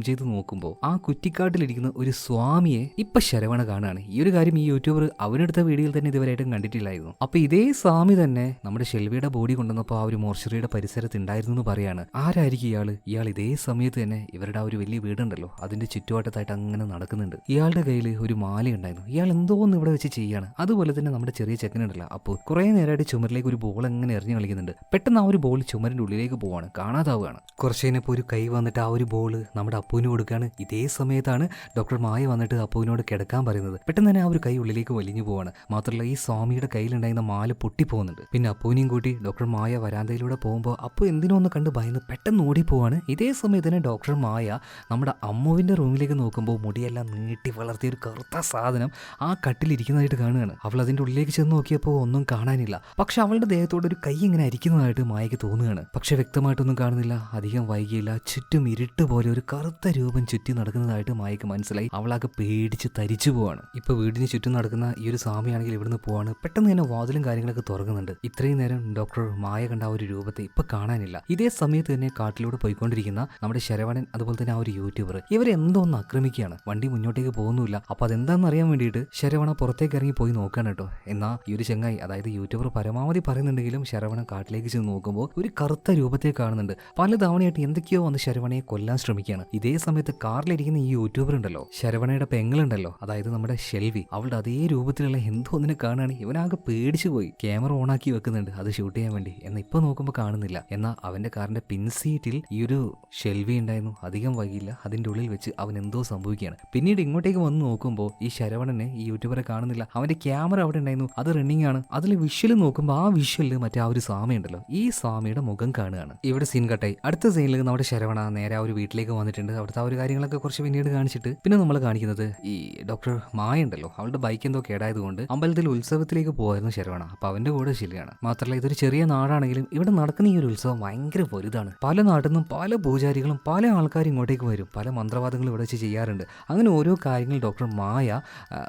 ചെയ്ത് നോക്കുമ്പോൾ ആ കുറ്റിക്കാട്ടിലിരിക്കുന്ന ഒരു സ്വാമിയെ ഇപ്പൊ ശരവണ കാണുകയാണ്. ഈ ഒരു കാര്യം ഈ യൂട്യൂബർ അവനെടുത്ത വീഡിയോയിൽ തന്നെ ഇതുവരെയായിട്ടും കണ്ടിട്ടില്ലായിരുന്നു. അപ്പൊ ഇതേ സ്വാമി തന്നെ നമ്മുടെ ഷെൽവിയുടെ ബോഡി കൊണ്ടുവന്നപ്പോൾ ആ ഒരു മോർച്ചറിയുടെ പരിസരത്ത് ഉണ്ടായിരുന്നു എന്ന് പറയാണ്. ആരായിരിക്കും ഇയാൾ ഇതേ സമയത്ത് തന്നെ ഇവരുടെ ആ ഒരു വലിയ വീടുണ്ടല്ലോ അതിന്റെ ചുറ്റുവട്ടത്തായിട്ട് അങ്ങനെ നടക്കുന്നുണ്ട്. ഇയാളുടെ കയ്യിൽ ഒരു മാല ഉണ്ടായിരുന്നു. ഇയാൾ എന്തോന്ന് ഇവിടെ വെച്ച് ചെയ്യാണ്. അതുപോലെ തന്നെ നമ്മുടെ ചെറിയ ചെക്കനുണ്ടല്ലോ, അപ്പോൾ കുറെ നേരമായിട്ട് ചുമരിലേക്ക് ഒരു ബോൾ അങ്ങനെ എറിഞ്ഞു കളിക്കുന്നുണ്ട്. പെട്ടെന്ന് ആ ഒരു ബോൾ ചുമരിന്റെ ഉള്ളിലേക്ക് പോവാണ്, കാണാതാവുകയാണ്. കുറച്ച് കഴിഞ്ഞപ്പോൾ ഒരു കൈ വന്നിട്ട് ആ ഒരു ബോൾ നമ്മുടെ അപ്പുവിന് കൊടുക്കുകയാണ്. ഇതേ സമയത്താണ് ഡോക്ടർ മായ വന്നിട്ട് അപ്പുവിനോട് കിടക്കാൻ പറയുന്നത്. പെട്ടെന്ന് തന്നെ ആ ഒരു കൈ ഉള്ളിലേക്ക് വലിഞ്ഞു പോവാണ്. മാത്രമല്ല ഈ സ്വാമിയുടെ കയ്യിലുണ്ടായിരുന്ന മാല പൊട്ടിപ്പോകുന്നുണ്ട്. പിന്നെ അപ്പുവിനെയും കൂട്ടി ഡോക്ടർ മായ വരാന്തയിലൂടെ പോകുമ്പോൾ അപ്പു എന്തിനോ ഒന്ന് കണ്ട് ഭയന്ന് പെട്ടെന്ന് ഓടിപ്പോവാണ്. ഇതേ സമയത്ത് തന്നെ ഡോക്ടർ മായ നമ്മുടെ അമ്മുവിന്റെ റൂമിലേക്ക് നോക്കുമ്പോൾ മുടിയെല്ലാം നീട്ടി വളർത്തിയ ഒരു കറുത്ത സാധനം ആ കട്ടിലിരിക്കുന്നതായിട്ട് കാണുകയാണ്. അവൾ അതിന്റെ ഉള്ളിലേക്ക് ചെന്ന് നോക്കിയപ്പോൾ ഒന്നും കാണാനില്ല. പക്ഷെ അവളുടെ ദേഹത്തോട് ഒരു കൈ ഇങ്ങനെ അരിക്കുന്നതായിട്ട് മായക്ക് തോന്നുകയാണ്. പക്ഷെ വ്യക്തമായിട്ടൊന്നും കാണുന്നില്ല. അധികം വൈകിയില്ല, ചുറ്റും ഇരുട്ട് പോലെ ഒരു കറുത്ത രൂപം ചുറ്റി നടക്കുന്നതായിട്ട് മായക്ക് മനസ്സിലായി. അവളാകെ പേടിച്ച് തരിച്ചു പോവാണ്. ഇപ്പൊ വീടിന് ചുറ്റും നടക്കുന്ന ഈ ഒരു സ്വാമിയാണെങ്കിൽ ഇവിടുന്ന് പോവാണ്. പെട്ടെന്ന് തന്നെ വാതിലും കാര്യങ്ങളൊക്കെ തുറക്കുന്നുണ്ട്. ഇത്രയും നേരം ഡോക്ടർ മായ കണ്ട ആ ഒരു രൂപത്തെ ഇപ്പൊ കാണാനില്ല. ഇതേ സമയത്ത് തന്നെ കാട്ടിലൂടെ പോയിക്കൊണ്ടിരിക്കുന്ന നമ്മുടെ ശരവണൻ അതുപോലെ തന്നെ ആ ഒരു യൂട്യൂബർ ഇവരെന്തോ ഒന്ന് ആക്രമിക്കുകയാണ്. വണ്ടി മുന്നോട്ടേക്ക് പോകുന്നില്ല. അപ്പൊ അതെന്താണെന്ന് അറിയാൻ വേണ്ടിയിട്ട് ശരവണ പുറത്തേക്ക് ഇറങ്ങി പോയി നോക്കാൻ കേട്ടോ. എന്നാ ഈ ഒരു ചെങ്ങായി, അതായത് യൂട്യൂബർ പരമാവധി പറയുന്നുണ്ടെങ്കിലും ശരവണ കാട്ടിലേക്ക് ചെന്ന് നോക്കുമ്പോൾ ഒരു കറുത്ത രൂപത്തെ കാണുന്നുണ്ട്. പല തവണയായിട്ട് എന്തൊക്കെയോ വന്ന് ശരവണയെ കൊല്ലാൻ ശ്രമിക്കുകയാണ്. ഇതേ സമയത്ത് കാറിലിരിക്കുന്ന ഈ യൂട്യൂബർ ഉണ്ടല്ലോ, ശരവണയുടെ പെങ്ങളുണ്ടല്ലോ, അതായത് നമ്മുടെ ഷെൽവി, അവളുടെ അതേ രൂപത്തിലുള്ള എന്തോ ഒന്നിനെ കാണുകയാണ്. ഇവനാകെ പേടിച്ചു പോയി. ക്യാമറ ഓണാക്കി വെക്കുന്നുണ്ട് അത് ഷൂട്ട് ചെയ്യാൻ വേണ്ടി. എന്നാൽ ഇപ്പൊ നോക്കുമ്പോൾ കാണുന്നില്ല. എന്നാൽ അവന്റെ കാറിന്റെ പിൻസീറ്റിൽ ഈ ഒരു ഷെൽവി ഉണ്ടായിരുന്നു. അധികം വൈകില്ല, അതിന്റെ ഉള്ളിൽ വെച്ച് അവൻ എന്തോ സംഭവിക്കുകയാണ്. പിന്നീട് ഇങ്ങോട്ടേക്ക് വന്ന് നോക്കുമ്പോൾ ഈ ശരവണനെ ഈ യൂട്യൂബറെ കാണുന്നില്ല. അവന്റെ ക്യാമറ അവിടെ ഉണ്ടായിരുന്നു, അത് റണ്ണിങ് ആണ്. അതിൽ വിഷ്വൽ നോക്കുമ്പോൾ ആ വിഷ്വലിൽ മറ്റേ ആ ഒരു സ്വാമി ഉണ്ടല്ലോ, ഈ സ്വാമിയുടെ മുഖം കാണുകയാണ്. ഇവിടെ സീൻ കട്ടായി. അടുത്ത സീനിൽ നമ്മുടെ ശരവണ നേരെ ആ ഒരു വീട്ടിലേക്ക് വന്നിട്ടുണ്ട്. അവിടുത്തെ ആ ഒരു കാര്യങ്ങളൊക്കെ കുറച്ച് പിന്നീട് കാണിച്ചിട്ട് പിന്നെ നമ്മൾ കാണിക്കുന്നത് ഈ ഡോക്ടർ മായ ഉണ്ടല്ലോ, അവളുടെ ബൈക്ക് എന്തോ കേടായതുകൊണ്ട് അമ്പലത്തിൽ ഉത്സവത്തിലേക്ക് പോകായിരുന്നു ശരവണ. അപ്പൊ അവന്റെ കൂടെ ശരിയാണ്. മാത്രമല്ല ഇതൊരു ചെറിയ നാടാണെങ്കിലും ഇവിടെ നടക്കുന്ന ഈ ഒരു ഉത്സവം ഭയങ്കര വലുതാണ്. പല നാട്ടിൽ നിന്നും പല പൂജാരികളും പല ആൾക്കാരും ഇങ്ങോട്ടേക്ക് വരും. പല മന്ത്രവാദങ്ങളും ഇവിടെ വെച്ച് ചെയ്യാറുണ്ട്. അങ്ങനെ ഓരോ കാര്യങ്ങൾ ഡോക്ടർ മായ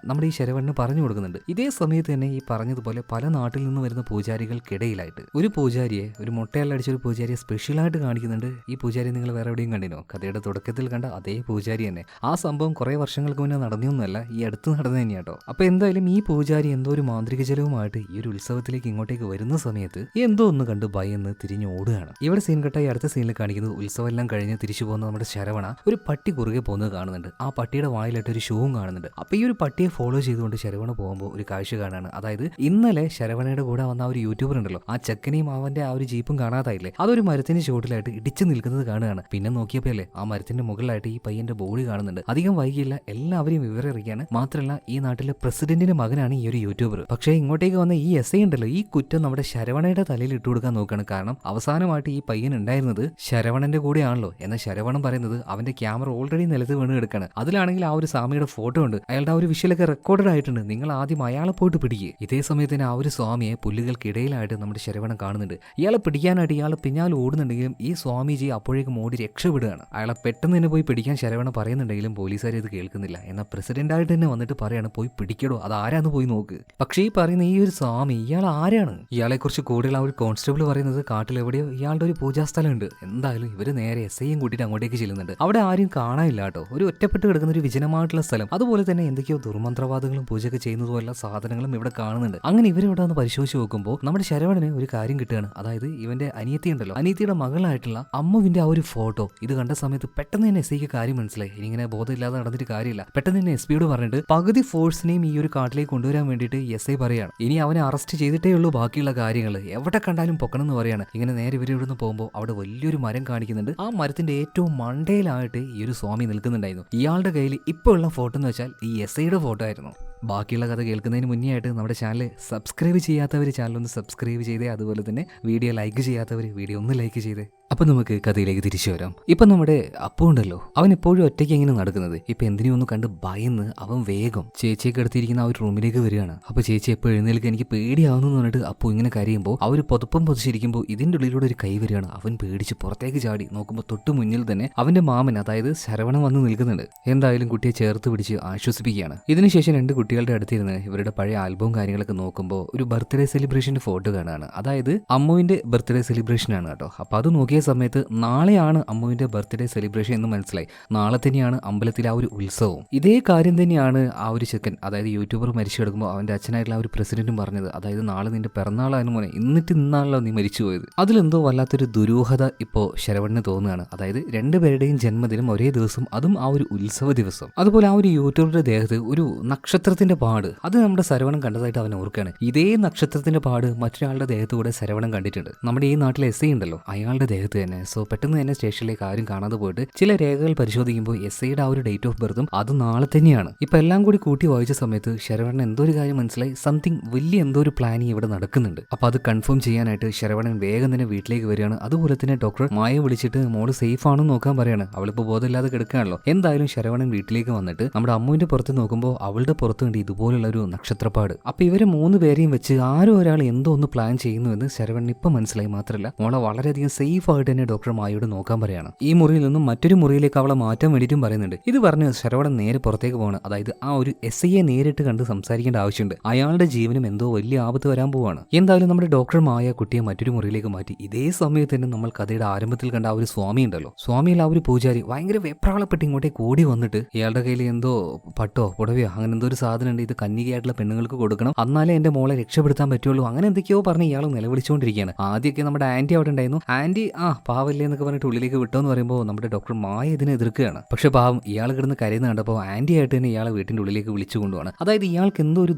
നമ്മുടെ ഈ ശരവണന് പറഞ്ഞു കൊടുക്കുന്നുണ്ട്. ഇതേ സമയത്ത് തന്നെ ഈ പറഞ്ഞതുപോലെ പല നാട്ടിൽ നിന്ന് വരുന്ന പൂജാരികൾക്കിടയിലായിട്ട് ഒരു പൂജാരിയെ, ഒരു മുട്ടയല്ലടിച്ച ഒരു പൂജാരിയെ സ്പെഷ്യലായിട്ട് കാണിക്കുന്നുണ്ട്. ഈ പൂജാരി നിങ്ങൾ വേറെ എവിടെയും കണ്ടിനോ? കഥയുടെ തുടക്കത്തിൽ കണ്ട അതേ പൂജാരി തന്നെ. ആ സംഭവം കുറെ വർഷങ്ങൾക്ക് മുന്നേ നടന്നൊന്നുമല്ല നടന്നതല്ല, ഈ അടുത്ത് നടന്നത് തന്നെയാട്ടോ. അപ്പൊ എന്തായാലും ഈ പൂജാരി എന്തോ ഒരു മാന്ത്രിക ജലവുമായിട്ട് ഈ ഒരു ഉത്സവത്തിലേക്ക് ഇങ്ങോട്ടേക്ക് വരുന്ന സമയത്ത് എന്തോ ഒന്ന് കണ്ട് ഭയന്ന് തിരിഞ്ഞു ഓടുകയാണ്. ഇവിടെ സീൻ കട്ടായി അടുത്ത സീനിൽ കാണിക്കുന്നത് ഉത്സവം എല്ലാം കഴിഞ്ഞ് തിരിച്ചു പോകുന്ന നമ്മുടെ ശരവണ ഒരു പട്ടി കുറുകെ പോകുന്നത് കാണുന്നുണ്ട്. ആ പട്ടിയുടെ വായിലായിട്ട് ഒരു ഷൂവും കാണുന്നുണ്ട്. അപ്പൊ ഈ ഒരു പട്ടിയെ ഫോളോ ചെയ്തുകൊണ്ട് ശരവണ പോകുമ്പോൾ ഒരു കാഴ്ച കാണാണ്. അതായത് ഇന്നലെ ശരവണയുടെ കൂടെ വന്ന ആ ഒരു യൂട്യൂബർ ഉണ്ടല്ലോ, ആ ചെക്കനെയും അവന്റെ ആ ഒരു ജീപ്പും കാണാതായില്ലേ, അതൊരു മരത്തിന്റെ ചുവട്ടിലായിട്ട് ഇടിച്ചു നിൽക്കുന്നത് കാണുകയാണ്. പിന്നെ നോക്കിയപ്പോഴല്ലേ ആ മരത്തിന്റെ മുകളിലായിട്ട് ഈ പയ്യന്റെ ബോഡി കാണുന്നുണ്ട്. അധികം വൈകിയില്ല, എല്ലാവരെയും വിവരം അറിയിക്കുകയാണ്. മാത്രമല്ല ഈ നാട്ടിലെ പ്രസിഡന്റിന്റെ മകനാണ് ഈ ഒരു യൂട്യൂബർ. പക്ഷേ ഇങ്ങോട്ടേക്ക് വന്ന ഈ എസ് ഐ ഉണ്ടല്ലോ, ഈ കുറ്റം നമ്മുടെ ശരവണയുടെ തലയിൽ ഇട്ട് കൊടുക്കാൻ നോക്കുകയാണ്. കാരണം അവസാനമായിട്ട് ഈ പയ്യൻ ഉണ്ടായിരുന്നത് ശരവണന്റെ കൂടെയാണല്ലോ. എന്നാൽ ശരവണൻ പറയുന്നത് അവന്റെ ക്യാമറ ഓൾറെഡി നിലത്ത് വീണ് കിടക്കാണ്. അതിലാണെങ്കിൽ ആ ഒരു സ്വാമിയുടെ ഫോട്ടോ ഉണ്ട്, അയാളുടെ ആ ഒരു വിഷ്വലൊക്കെ റെക്കോർഡഡ് ആയിട്ടുണ്ട്. നിങ്ങൾ ആദ്യം അയാളെ പോയിട്ട് പിടിക്കുക. ഇതേ സമയത്ത് തന്നെ ആ ഒരു സ്വാമിയെ പുല്ലുകൾക്കിടയിലായിട്ട് നമ്മുടെ ശരവണൻ കാണുന്നുണ്ട്. ഇയാളെ പിടിക്കാനായിട്ട് ഇയാൾ പിന്നാലെ ഓടുന്നുണ്ടെങ്കിലും ഈ സ്വാമിജി അപ്പോഴേക്കും ഓടി രക്ഷപ്പെടുകയാണ്. അയാളെ പെട്ടെന്ന് തന്നെ പോയി പിടിക്കാൻ ശരവണ പറയുന്നുണ്ടെങ്കിലും പോലീസുകാർ ഇത് കേൾക്കുന്നില്ല. എന്നാൽ പ്രസിഡന്റായിട്ട് തന്നെ വന്നിട്ട് പറയാണ് പോയി പിടിക്കടോ, അത് ആരാന്ന് പോയി നോക്ക്. പക്ഷേ ഈ പറയുന്ന ഈ ഒരു സ്വാമി ഇയാൾ ആരാണ്? ഇയാളെ കുറിച്ച് കൂടുതൽ ആ ഒരു കോൺസ്റ്റബിൾ പറയുന്നത് കാട്ടിലെവിടെയോ ഇയാളുടെ ഒരു പൂജാസ്ഥലം ഉണ്ട്. എന്തായാലും ഇവര് നേരെ എസ് ഐയും കൂട്ടിയിട്ട് അങ്ങോട്ടേക്ക് ചെല്ലുന്നുണ്ട്. അവിടെ ആരും കാണാനില്ല കേട്ടോ, ഒരു ഒറ്റപ്പെട്ട് കിടക്കുന്ന ഒരു വിജനമായിട്ടുള്ള സ്ഥലം. അതുപോലെ തന്നെ എന്തൊക്കെയോ ദുർമന്ത്രവാദങ്ങളും പൂജയൊക്കെ ചെയ്യുന്നതുമല്ല സാധനങ്ങളും ഇവിടെ കാണുന്നുണ്ട്. അങ്ങനെ ഇവരിവിടെ ഒന്ന് പരിശോധിച്ച് നോക്കുമ്പോൾ നമ്മുടെ ശരവണന് ഒരു കാര്യം കിട്ടുകയാണ്. അതായത് ഇവന്റെ അനിയത്തി ഉണ്ടല്ലോ, അനിയത്തിയുടെ മകളായിട്ടുള്ള അമ്മുവിന്റെ ആ ഒരു ഫോട്ടോ ഇത് കണ്ട സമയത്ത് പെട്ടെന്ന് തന്നെ എസ് ഐക്ക് കാര്യം മനസ്സിലായി. ഇനിങ്ങനെ ബോധമില്ലാതെ നടന്നിട്ട് കാര്യമില്ല. പെട്ടെന്ന് തന്നെ എസ് പിയോട് പറഞ്ഞിട്ട് പകുതി ഫോഴ്സിനെയും ഈ ഒരു കാട്ടിലേക്ക് കൊണ്ടുവരാൻ വേണ്ടിയിട്ട് എസ് ഐ പറയാണ്. ഇനി അവനെ അറസ്റ്റ് ചെയ്തിട്ടേ ഉള്ളൂ ബാക്കിയുള്ള കാര്യങ്ങൾ, എവിടെ കണ്ടാലും പൊക്കണം എന്ന് പറയാണ്. ഇങ്ങനെ നേരെ ഇവരെ ഇവിടുന്ന് പോകുമ്പോൾ അവിടെ വലിയൊരു മരം കാണിക്കുന്നുണ്ട്. ആ മരത്തിന്റെ ഏറ്റവും മണ്ടയിലായിട്ട് ഈ ഒരു സ്വാമി നിൽക്കുന്നുണ്ടായിരുന്നു. ഇയാളുടെ കയ്യിൽ ഇപ്പോൾ ഉള്ള ഫോട്ടോ എന്ന് വെച്ചാൽ ഈ എസ് ഐയുടെ ഫോട്ടോ ആയിരുന്നു. ബാക്കിയുള്ള കഥ കേൾക്കുന്നതിന് മുന്നേ ആയിട്ട് നമ്മുടെ ചാനൽ സബ്സ്ക്രൈബ് ചെയ്യാത്തവർ ചാനൽ ഒന്ന് സബ്സ്ക്രൈബ് ചെയ്തേ, അതുപോലെ തന്നെ വീഡിയോ ലൈക്ക് ചെയ്യാത്തവർ വീഡിയോ ഒന്ന് ലൈക്ക് ചെയ്തേ. അപ്പൊ നമുക്ക് കഥയിലേക്ക് തിരിച്ചു വരാം. ഇപ്പൊ നമ്മുടെ അപ്പു ഉണ്ടല്ലോ, അവൻ എപ്പോഴും ഒറ്റയ്ക്ക് എങ്ങനെ നടക്കുന്നത്. ഇപ്പൊ എന്തിനും ഒന്ന് കണ്ട് ഭയന്ന് അവൻ വേഗം ചേച്ചിയൊക്കെ എടുത്തിരിക്കുന്ന ആ ഒരു റൂമിലേക്ക് വരികയാണ്. അപ്പൊ ചേച്ചി എപ്പോൾ എഴുന്നേൽക്ക്, എനിക്ക് പേടിയാവുന്നു എന്ന് പറഞ്ഞിട്ട് അപ്പു ഇങ്ങനെ കരയുമ്പോൾ ആ ഒരു പുതപ്പം പൊതിച്ചിരിക്കുമ്പോൾ ഇതിന്റെ ഉള്ളിലൂടെ ഒരു കൈ വരികയാണ്. അവൻ പേടിച്ച് പുറത്തേക്ക് ചാടി നോക്കുമ്പോൾ തൊട്ട് മുന്നിൽ തന്നെ അവന്റെ മാമൻ അതായത് ശരവണൻ വന്ന് നിൽക്കുന്നുണ്ട്. എന്തായാലും കുട്ടിയെ ചേർത്ത് പിടിച്ച് ആശ്വസിപ്പിക്കുകയാണ്. ഇതിനുശേഷം രണ്ട് കുട്ടികളുടെ അടുത്തിരുന്ന് ഇവരുടെ പഴയ ആൽബവും കാര്യങ്ങളൊക്കെ നോക്കുമ്പോൾ ഒരു ബർത്ത്ഡേ സെലിബ്രേഷന്റെ ഫോട്ടോ കാണുകയാണ്. അതായത് അമ്മുവിന്റെ ബർത്ത്ഡേ സെലിബ്രേഷൻ ആണ് കേട്ടോ. അപ്പൊ അത് നോക്കിയ സമയത്ത് നാളെയാണ് അമ്മുവിന്റെ ബർത്ത്ഡേ സെലിബ്രേഷൻ എന്ന് മനസ്സിലായി. നാളെ തന്നെയാണ് അമ്പലത്തിലെ ആ ഒരു ഉത്സവം. ഇതേ കാര്യം തന്നെയാണ് ആ ഒരു ചെക്കൻ, അതായത് യൂട്യൂബർ മരിച്ചു കിടക്കുമ്പോൾ അവന്റെ അച്ഛനായിട്ടുള്ള ആ ഒരു പ്രസിഡന്റും പറഞ്ഞത്. അതായത് നാളെ നിന്റെ പിറന്നാളായിരുന്നു മോനെ, എന്നിട്ട് ഇന്നാണല്ലോ നീ മരിച്ചു പോയത്. അതിലെന്തോ വല്ലാത്തൊരു ദുരൂഹത ഇപ്പോ ശരവണന് തോന്നുകയാണ്. അതായത് രണ്ടുപേരുടെയും ജന്മദിനം ഒരേ ദിവസം, അതും ആ ഒരു ഉത്സവ ദിവസം. അതുപോലെ ആ ഒരു യൂട്യൂബറുടെ ദേഹത്ത് ഒരു നക്ഷത്രത്തിന്റെ പാട്, അത് നമ്മുടെ ശരവണൻ കണ്ടതായിട്ട് അവൻ ഓർക്കുകയാണ്. ഇതേ നക്ഷത്രത്തിന്റെ പാട് മറ്റൊരാളുടെ ദേഹത്ത് കൂടെ ശരവണൻ കണ്ടിട്ടുണ്ട്. നമ്മുടെ ഈ നാട്ടിലെ എസ് ഐ ഉണ്ടല്ലോ, അയാളുടെ ദേഹത്ത് തന്നെ. സോ പെട്ടെന്ന് തന്നെ സ്റ്റേഷനിലേക്ക് ആരും കാണാതെ പോയിട്ട് ചില രേഖകൾ പരിശോധിക്കുമ്പോൾ എസ് ഐയുടെ ആ ഒരു ഡേറ്റ് ഓഫ് ബർത്തും അത് നാളെ തന്നെയാണ്. ഇപ്പൊ എല്ലാം കൂടി കൂട്ടി വായിച്ച സമയത്ത് ശരവണൻ എന്തോ ഒരു കാര്യം മനസ്സിലായി. സംതിങ് വലിയ എന്തോ ഒരു പ്ലാനിങ് ഇവിടെ നടക്കുന്നുണ്ട്. അപ്പൊ അത് കൺഫേം ചെയ്യാനായിട്ട് ശരവണൻ വേഗം തന്നെ വീട്ടിലേക്ക് വരികയാണ്. അതുപോലെ തന്നെ ഡോക്ടർ മായെ വിളിച്ചിട്ട് മോള് സേഫ് ആണെന്ന് നോക്കാൻ പറയാണ്. അവളിപ്പോ ബോധമില്ലാതെ കിടക്കുകയാണല്ലോ. എന്തായാലും ശരവണൻ വീട്ടിലേക്ക് വന്നിട്ട് നമ്മുടെ അമ്മുവിന്റെ പുറത്ത് നോക്കുമ്പോൾ അവളുടെ പുറത്ത് കണ്ട് ഇതുപോലുള്ള ഒരു നക്ഷത്രപ്പാട്. അപ്പൊ ഇവരെ മൂന്ന് പേരെയും വെച്ച് ആരോ ഒരാൾ എന്തോ ഒന്ന് പ്ലാൻ ചെയ്യുന്നു എന്ന് ശരവണൻ ഇപ്പൊ മനസ്സിലായി. മാത്രമല്ല മോളെ വളരെയധികം സേഫ് ആയിട്ട് തന്നെ ഡോക്ടർ മായോട് നോക്കാൻ പറയാണ്. ഈ മുറിയിൽ നിന്നും മറ്റൊരു മുറിയിലേക്ക് അവളെ മാറ്റാൻ വേണ്ടിയിട്ടും പറയുന്നുണ്ട്. ഇത് പറഞ്ഞ് ശരവണൻ നേരെ പുറത്തേക്ക് പോവാണ്. അതായത് ആ ഒരു എസ് ഐയെ നേരിട്ട് കണ്ട് സംസാരിക്കേണ്ട ആവശ്യമുണ്ട്. അയാളുടെ ജീവനും എന്തോ വലിയ ആപത്ത് വരാൻ പോവാണ്. എന്തായാലും നമ്മുടെ ഡോക്ടർ മായ കുട്ടിയെ മറ്റൊരു മുറിയിലേക്ക് മാറ്റി. ഇതേ സമയത്ത് തന്നെ നമ്മൾ കഥയുടെ ആരംഭത്തിൽ കണ്ട ആ ഒരു സ്വാമി ഉണ്ടല്ലോ, സ്വാമിയിൽ ആ ഒരു പൂജാരി ഭയങ്കര വെപ്രാളപ്പെട്ട് ഇങ്ങോട്ടേക്ക് ഓടി വന്നിട്ട് ഇയാളുടെ കയ്യിൽ എന്തോ പട്ടോ പുടവയോ അങ്ങനെ എന്തോ ഒരു സാധനം ഉണ്ട്, ഇത് കന്യകയായിട്ടുള്ള പെണ്ണുങ്ങൾക്ക് കൊടുക്കണം, എന്നാലേ എന്റെ മോളെ രക്ഷപ്പെടുത്താൻ പറ്റുള്ളൂ, അങ്ങനെ എന്തൊക്കെയോ പറഞ്ഞ് ഇയാൾ നിലവിളിച്ചുകൊണ്ടിരിക്കുകയാണ്. ആദ്യമൊക്കെ നമ്മുടെ ആന്റി അവിടെ ഉണ്ടായിരുന്നു. ആന്റി പാവല്ലേ എന്നൊക്കെ പറഞ്ഞിട്ട് ഉള്ളിലേക്ക് വിട്ടോന്ന് പറയുമ്പോൾ നമ്മുടെ ഡോക്ടർ മായ ഇതിനെ എതിർക്കുകയാണ്. പക്ഷെ പാവം ഇയാൾ കിടന്ന് കരയുന്ന കണ്ടപ്പോൾ ആന്റി ആയിട്ട് തന്നെ ഇയാളെ വീട്ടിന്റെ ഉള്ളിലേക്ക് വിളിച്ചു കൊണ്ടുപോകണം. അതായത് ഇയാൾക്ക് എന്തോ ഒരു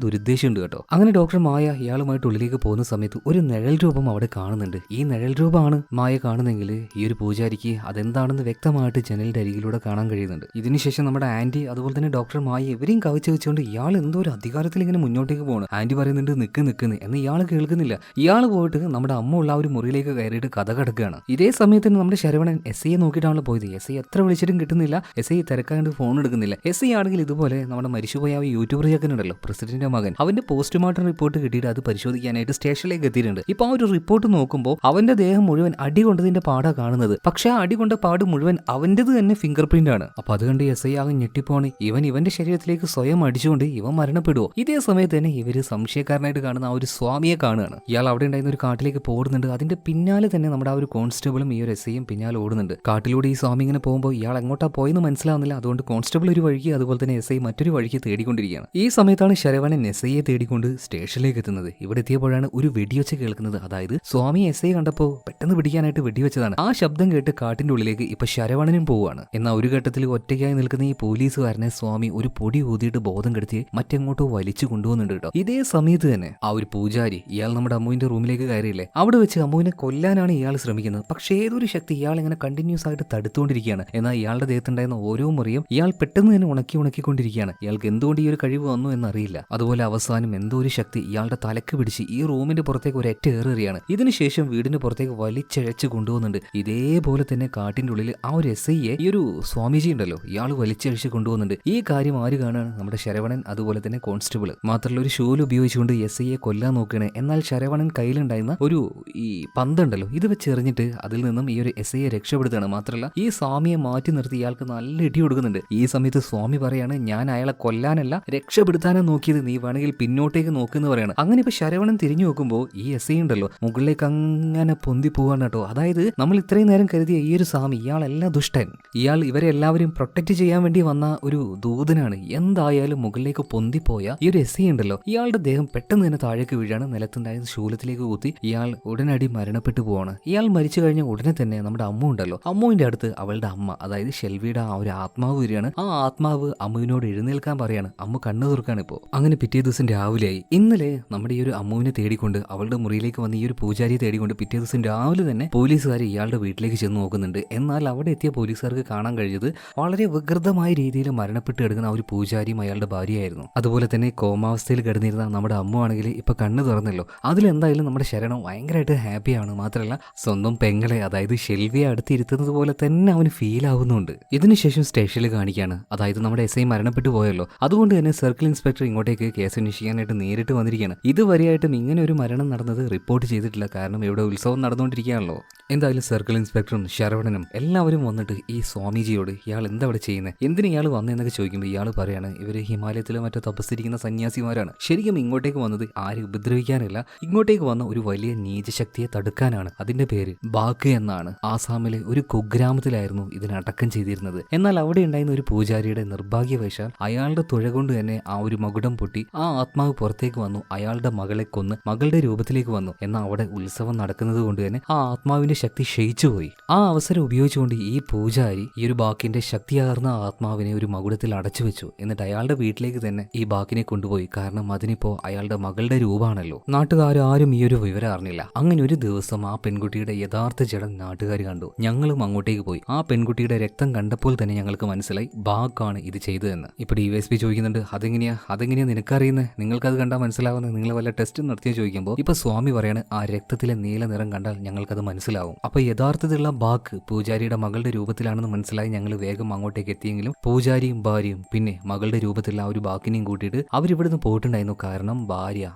ദുരുദ്ദേശം ഉണ്ട് കേട്ടോ. അങ്ങനെ ഡോക്ടർ മായ ഇയാളുമായിട്ട് ഉള്ളിലേക്ക് പോകുന്ന സമയത്ത് ഒരു നിഴൽ രൂപം അവിടെ കാണുന്നുണ്ട്. ഈ നിഴൽ രൂപമാണ് മായ കാണുന്നെങ്കിൽ ഈ ഒരു പൂജാരിക്ക് അതെന്താണെന്ന് വ്യക്തമായിട്ട് ജനലിന്റെ അരികിലൂടെ കാണാൻ കഴിയുന്നുണ്ട്. ഇതിനുശേഷം നമ്മുടെ ആന്റി അതുപോലെ തന്നെ ഡോക്ടർ മായ ഇവരെയും കവച്ച് വെച്ചുകൊണ്ട് ഇയാൾ എന്തോ ഒരു അധികാരത്തിൽ ഇങ്ങനെ മുന്നോട്ടേക്ക് പോകണം. ആന്റി പറയുന്നുണ്ട് നിൽക്കുന്നു എന്ന് ഇയാൾ കേൾക്കുന്നില്ല. ഇയാൾ പോയിട്ട് നമ്മുടെ അമ്മ ഉള്ള ആ ഒരു മുറിയിലേക്ക് കയറിയിട്ട് കഥ കിടക്കുകയാണ്. ഇതേ സമയത്ത് നമ്മുടെ ശരവണൻ എസ് ഐയെ നോക്കിയിട്ടാണല്ലോ പോയത്. എസ് ഐ എത്ര വിളിച്ചിട്ടും കിട്ടുന്നില്ല. എസ് ഐ തിരക്കാണ്ട് ഫോൺ എടുക്കുന്നില്ല. എസ് ഐ ആണെങ്കിൽ ഇതുപോലെ നമ്മുടെ മരിച്ചുപോയ ആ യൂട്യൂബർ ചെക്കനുണ്ടല്ലോ, പ്രസിഡന്റിന്റെ മകൻ, അവന്റെ പോസ്റ്റ്മോർട്ടം റിപ്പോർട്ട് കിട്ടിയിട്ട് അത് പരിശോധിക്കാനായിട്ട് സ്റ്റേഷനിലേക്ക് എത്തിയിട്ടുണ്ട്. ഇപ്പൊ ആ ഒരു റിപ്പോർട്ട് നോക്കുമ്പോൾ അവന്റെ ദേഹം മുഴുവൻ അടി കൊണ്ടതിന്റെ പാടാ കാണുന്നത്. പക്ഷെ ആ അടി കൊണ്ട പാട് മുഴുവൻ അവന്റേത് തന്നെ ഫിംഗർ പ്രിന്റ് ആണ്. അപ്പൊ അത് കണ്ട് എസ് ഐ ആകെ ഞെട്ടിപ്പോണ്. ഇവന്റെ ശരീരത്തിലേക്ക് സ്വയം അടിച്ചുകൊണ്ട് ഇവൻ മരണപ്പെടുവോ? ഇതേ സമയത്ത് തന്നെ ഇവര് സംശയക്കാരനായിട്ട് കാണുന്ന ആ ഒരു സ്വാമിയെ കാണുകയാണ്. ഇയാൾ അവിടെ ഉണ്ടായിരുന്ന ഒരു കാട്ടിലേക്ക് പോകുന്നുണ്ട്. അതിന്റെ പിന്നാലെ തന്നെ നമ്മുടെ ആ ഒരു കോൺസ്റ്റബിളും ഈ ഒരു എസ്ഐയും പിന്നാലെ ഓടുന്നുണ്ട്. കാട്ടിലൂടെ ഈ സ്വാമി ഇങ്ങനെ പോകുമ്പോൾ ഇയാൾ എങ്ങോട്ടാ പോയെന്ന് മനസ്സിലാവുന്നില്ല. അതുകൊണ്ട് കോൺസ്റ്റബിൾ ഒരു വഴിക്ക്, അതുപോലെ തന്നെ എസ്ഐ മറ്റൊരു വഴിക്ക് തേടിക്കൊണ്ടിരിക്കുകയാണ്. ഈ സമയത്താണ് ശരവണൻ എസ്ഐയെ തേടിക്കൊണ്ട് സ്റ്റേഷനിലേക്ക് എത്തുന്നത്. ഇവിടെ എത്തിയപ്പോഴാണ് ഒരു വെടിവെച്ച് കേൾക്കുന്നത്. അതായത് സ്വാമി എസ്ഐ കണ്ടപ്പോൾ പെട്ടെന്ന് പിടിക്കാനായിട്ട് വെടിവെച്ചതാണ്. ആ ശബ്ദം കേട്ട് കാട്ടിന്റെ ഉള്ളിലേക്ക് ഇപ്പൊ ശരവണനും പോവുകയാണ്. എന്നാൽ ഒരു ഘട്ടത്തിൽ ഒറ്റയ്ക്കായി നിൽക്കുന്ന ഈ പോലീസുകാരനെ സ്വാമി ഒരു പൊടി ഊതിയിട്ട് ബോധം കെടുത്തി മറ്റെങ്ങോട്ടോ വലിച്ചു കൊണ്ടുപോകുന്നുണ്ട് കേട്ടോ. ഇതേ സമയത്ത് തന്നെ ആ ഒരു പൂജാരി ഇയാൾ നമ്മുടെ അമ്മുവിന്റെ റൂമിലേക്ക് കയറിയില്ലേ, അവിടെ വെച്ച് അമ്മുവിനെ കൊല്ലാനാണ് ഇയാൾ ശ്രമിക്കുന്നത്. പക്ഷേ ഏതൊരു ശക്തി ഇയാൾ ഇങ്ങനെ കണ്ടിന്യൂസ് ആയിട്ട് തടുത്തുകൊണ്ടിരിക്കുകയാണ്. എന്നാൽ ഇയാളുടെ ദേഹത്തുണ്ടായിരുന്ന ഓരോ മുറിയും ഇയാൾ പെട്ടെന്ന് തന്നെ ഉണക്കിക്കൊണ്ടിരിക്കുകയാണ്. ഇയാൾക്ക് എന്തുകൊണ്ട് ഈ ഒരു കഴിവ് വന്നു എന്നറിയില്ല. അതുപോലെ അവസാനം എന്തോ ഒരു ശക്തി ഇയാളുടെ തലക്ക് പിടിച്ച് ഈ റൂമിന്റെ പുറത്തേക്ക് ഒരു ഒറ്റ ഏറിയാണ്. ഇതിനുശേഷം വീടിന്റെ പുറത്തേക്ക് വലിച്ചഴച്ച് കൊണ്ടുപോകുന്നുണ്ട്. ഇതേപോലെ തന്നെ കാട്ടിന്റെ ഉള്ളിൽ ആ ഒരു എസ്ഐയെ ഈ ഒരു സ്വാമിജി ഉണ്ടല്ലോ ഇയാൾ വലിച്ചഴിച്ച് കൊണ്ടുപോകുന്നുണ്ട്. ഈ കാര്യം ആര് കാണുകയാണ്? നമ്മുടെ ശരവണൻ, അതുപോലെ തന്നെ കോൺസ്റ്റബിൾ. മാത്രമല്ല ഒരു ഷൂല് ഉപയോഗിച്ചുകൊണ്ട് എസ്ഐയെ കൊല്ലാൻ നോക്കുകയാണ്. എന്നാൽ ശരവണൻ കയ്യിലുണ്ടായിരുന്ന ഒരു ഈ പന്തുണ്ടല്ലോ ഇത് വെച്ചെറിഞ്ഞിട്ട് അതിൽ നിന്നും ഈ ഒരു എസ്ഐയെ രക്ഷപ്പെടുത്തുകയാണ്. മാത്രമല്ല ഈ സ്വാമിയെ മാറ്റി നിർത്തി ഇയാൾക്ക് നല്ല ഇടി കൊടുക്കുന്നുണ്ട്. ഈ സമയത്ത് സ്വാമി പറയാണ്, ഞാൻ അയാളെ കൊല്ലാനല്ല രക്ഷപ്പെടുത്താനാണ് നോക്കിയത്, നീ വേണമെങ്കിൽ പിന്നോട്ടേക്ക് നോക്കുന്ന പറയാണ്. അങ്ങനെ ഇപ്പൊ ശരവണൻ തിരിഞ്ഞു നോക്കുമ്പോൾ ഈ എസ്ഐ ഉണ്ടല്ലോ മുകളിലേക്ക് അങ്ങനെ പൊന്തി പോവാണ് കേട്ടോ. അതായത് നമ്മൾ ഇത്രയും നേരം കരുതിയ ഈ ഒരു സ്വാമി ഇയാളല്ല ദുഷ്ടൻ, ഇയാൾ ഇവരെ എല്ലാവരും പ്രൊട്ടക്ട് ചെയ്യാൻ വേണ്ടി വന്ന ഒരു ദൂതനാണ്. എന്തായാലും മുകളിലേക്ക് പൊന്തിപ്പോയ ഈ ഒരു എസ്ഐ ഉണ്ടല്ലോ ഇയാളുടെ ദേഹം പെട്ടെന്ന് തന്നെ താഴേക്ക് വീഴാണ്. നിലത്തുണ്ടായിരുന്ന ശൂലത്തിലേക്ക് കുത്തി ഇയാൾ ഉടനടി മരണപ്പെട്ടു പോവാണ്. ഇയാൾ മരിച്ചു കഴിഞ്ഞ ഉടനെ തന്നെ നമ്മുടെ അമ്മ ഉണ്ടല്ലോ, അമ്മുവിന്റെ അടുത്ത് അവളുടെ അമ്മ, അതായത് ഷെൽവിയുടെ ആ ഒരു ആത്മാവ് വരികയാണ്. ആ ആത്മാവ് അമ്മുവിനോട് എഴുന്നേൽക്കാൻ പറയാണ്. അമ്മ കണ്ണു തുറക്കാണ് ഇപ്പോ. അങ്ങനെ പിറ്റേ ദിവസം രാവിലെയായി. ഇന്നലെ നമ്മുടെ ഈ ഒരു അമ്മുവിനെ തേടിക്കൊണ്ട് അവളുടെ മുറിയിലേക്ക് വന്ന് ഈ ഒരു പൂജാരിയെ തേടിക്കൊണ്ട് പിറ്റേ ദിവസം രാവിലെ തന്നെ പോലീസുകാർ ഇയാളുടെ വീട്ടിലേക്ക് ചെന്ന് നോക്കുന്നുണ്ട്. എന്നാൽ അവിടെ എത്തിയ പോലീസുകാർക്ക് കാണാൻ കഴിഞ്ഞത് വളരെ വികൃതമായ രീതിയിൽ മരണപ്പെട്ട് കിടക്കുന്ന ആ ഒരു പൂജാരിയും അയാളുടെ ഭാര്യയായിരുന്നു. അതുപോലെ തന്നെ കോമാവസ്ഥയിൽ കിടന്നിരുന്ന നമ്മുടെ അമ്മ ആണെങ്കിൽ ഇപ്പൊ കണ്ണു തുറന്നല്ലോ. അതിലെന്തായാലും നമ്മുടെ ശരണം ഭയങ്കരമായിട്ട് ഹാപ്പിയാണ്. മാത്രമല്ല സ്വന്തം പെങ്ങളെ, അതായത് ഷെൽവിയെ അടുത്തിരുത്തുന്നത് പോലെ തന്നെ അവന് ഫീൽ ആവുന്നുണ്ട്. ഇതിനുശേഷം സ്റ്റേഷനിൽ കാണിക്കുകയാണ്. അതായത് നമ്മുടെ എസ്ഐ മരണപ്പെട്ടു പോയല്ലോ, അതുകൊണ്ട് തന്നെ സർക്കിൾ ഇൻസ്പെക്ടർ ഇങ്ങോട്ടേക്ക് കേസ് അന്വേഷിക്കാനായിട്ട് നേരിട്ട് വന്നിരിക്കുകയാണ്. ഇതുവരെയായിട്ടും ഇങ്ങനെ ഒരു മരണം നടന്നത് റിപ്പോർട്ട് ചെയ്തിട്ടില്ല. കാരണം ഇവിടെ ഉത്സവം നടന്നുകൊണ്ടിരിക്കുകയാണല്ലോ. എന്തായാലും സർക്കിൾ ഇൻസ്പെക്ടറും ശരവണനും എല്ലാവരും വന്നിട്ട് ഈ സ്വാമിജിയോട് ഇയാൾ എന്താ ഇവിടെ ചെയ്യുന്നത്, എന്തിന് ഇയാൾ വന്നതെന്നൊക്കെ ചോദിക്കുമ്പോൾ ഇയാൾ പറയാണ്, ഇവര് ഹിമാലയത്തിലോ മറ്റോ തപസ്സിരിക്കുന്ന സന്യാസിമാരാണ്. ശരിക്കും ഇങ്ങോട്ടേക്ക് വന്നത് ആരും ഉപദ്രവിക്കാനല്ല, ഇങ്ങോട്ടേക്ക് വന്ന ഒരു വലിയ നീചശക്തിയെ തടുക്കാനാണ്. അതിന്റെ പേര് ബാക്ക് എന്നാണ്. ആസാമിലെ ഒരു കുഗ്രാമത്തിലായിരുന്നു ഇതിനടക്കം ചെയ്തിരുന്നത്. എന്നാൽ അവിടെ ഉണ്ടായിരുന്ന ഒരു പൂജാരിയുടെ നിർഭാഗ്യവശാൽ അയാളുടെ തുഴ കൊണ്ട് തന്നെ ആ ഒരു മകുടം പൊട്ടി ആ ആത്മാവ് പുറത്തേക്ക് വന്നു. അയാളുടെ മകളെ കൊന്ന് മകളുടെ രൂപത്തിലേക്ക് വന്നു. എന്നാൽ അവിടെ ഉത്സവം നടക്കുന്നത് കൊണ്ട് തന്നെ ആ ആത്മാവിന്റെ ശക്തി ക്ഷയിച്ചുപോയി. ആ അവസരം ഉപയോഗിച്ചുകൊണ്ട് ഈ പൂജാരി ഈ ഒരു ബാക്കിന്റെ ശക്തിയാർന്ന ആത്മാവിനെ ഒരു മകുടത്തിൽ അടച്ചു വെച്ചു. എന്നിട്ട് അയാളുടെ വീട്ടിലേക്ക് തന്നെ ഈ ബാക്കിനെ കൊണ്ടുപോയി. കാരണം അതിനിപ്പോ അയാളുടെ മകളുടെ രൂപമാണല്ലോ. നാട്ടുകാരും ഈ ഒരു വിവരം അറിഞ്ഞില്ല. അങ്ങനെ ഒരു ദിവസം ആ പെൺകുട്ടിയുടെ യഥാർത്ഥ ജഡം നാട്ടുകാർ കണ്ടു. ഞങ്ങളും അങ്ങോട്ടേക്ക് പോയി. ആ പെൺകുട്ടിയുടെ രക്തം കണ്ടപ്പോൾ തന്നെ ഞങ്ങൾക്ക് മനസ്സിലായി ബാക്കാണ് ഇത് ചെയ്തതെന്ന്. ഇപ്പൊ DYSP ചോദിക്കുന്നുണ്ട്, അതെങ്ങനെയാ നിനക്കറിയുന്നത്, നിങ്ങൾക്കത് കണ്ടാൽ മനസ്സിലാവുന്നത്, നിങ്ങൾ വല്ല ടെസ്റ്റ് നടത്തിയ ചോദിക്കുമ്പോൾ ഇപ്പൊ സ്വാമി പറയാണ്, ആ രക്തത്തിലെ നീല നിറം കണ്ടാൽ ഞങ്ങൾക്കത് മനസ്സിലാവും. അപ്പൊ യഥാർത്ഥത്തിലുള്ള ബാക്ക് പൂജാരിയുടെ മകളുടെ രൂപത്തിലാണെന്ന് മനസ്സിലായി ഞങ്ങൾ വേഗം അങ്ങോട്ടേക്ക് എത്തിയെങ്കിലും പൂജാരിയും ഭാര്യയും പിന്നെ മകളുടെ രൂപത്തിലുള്ള ആ ഒരു ബാക്കിനെയും കൂട്ടിയിട്ട് അവരിവിടുന്ന് പോയിട്ടുണ്ടായിരുന്നു. കാരണം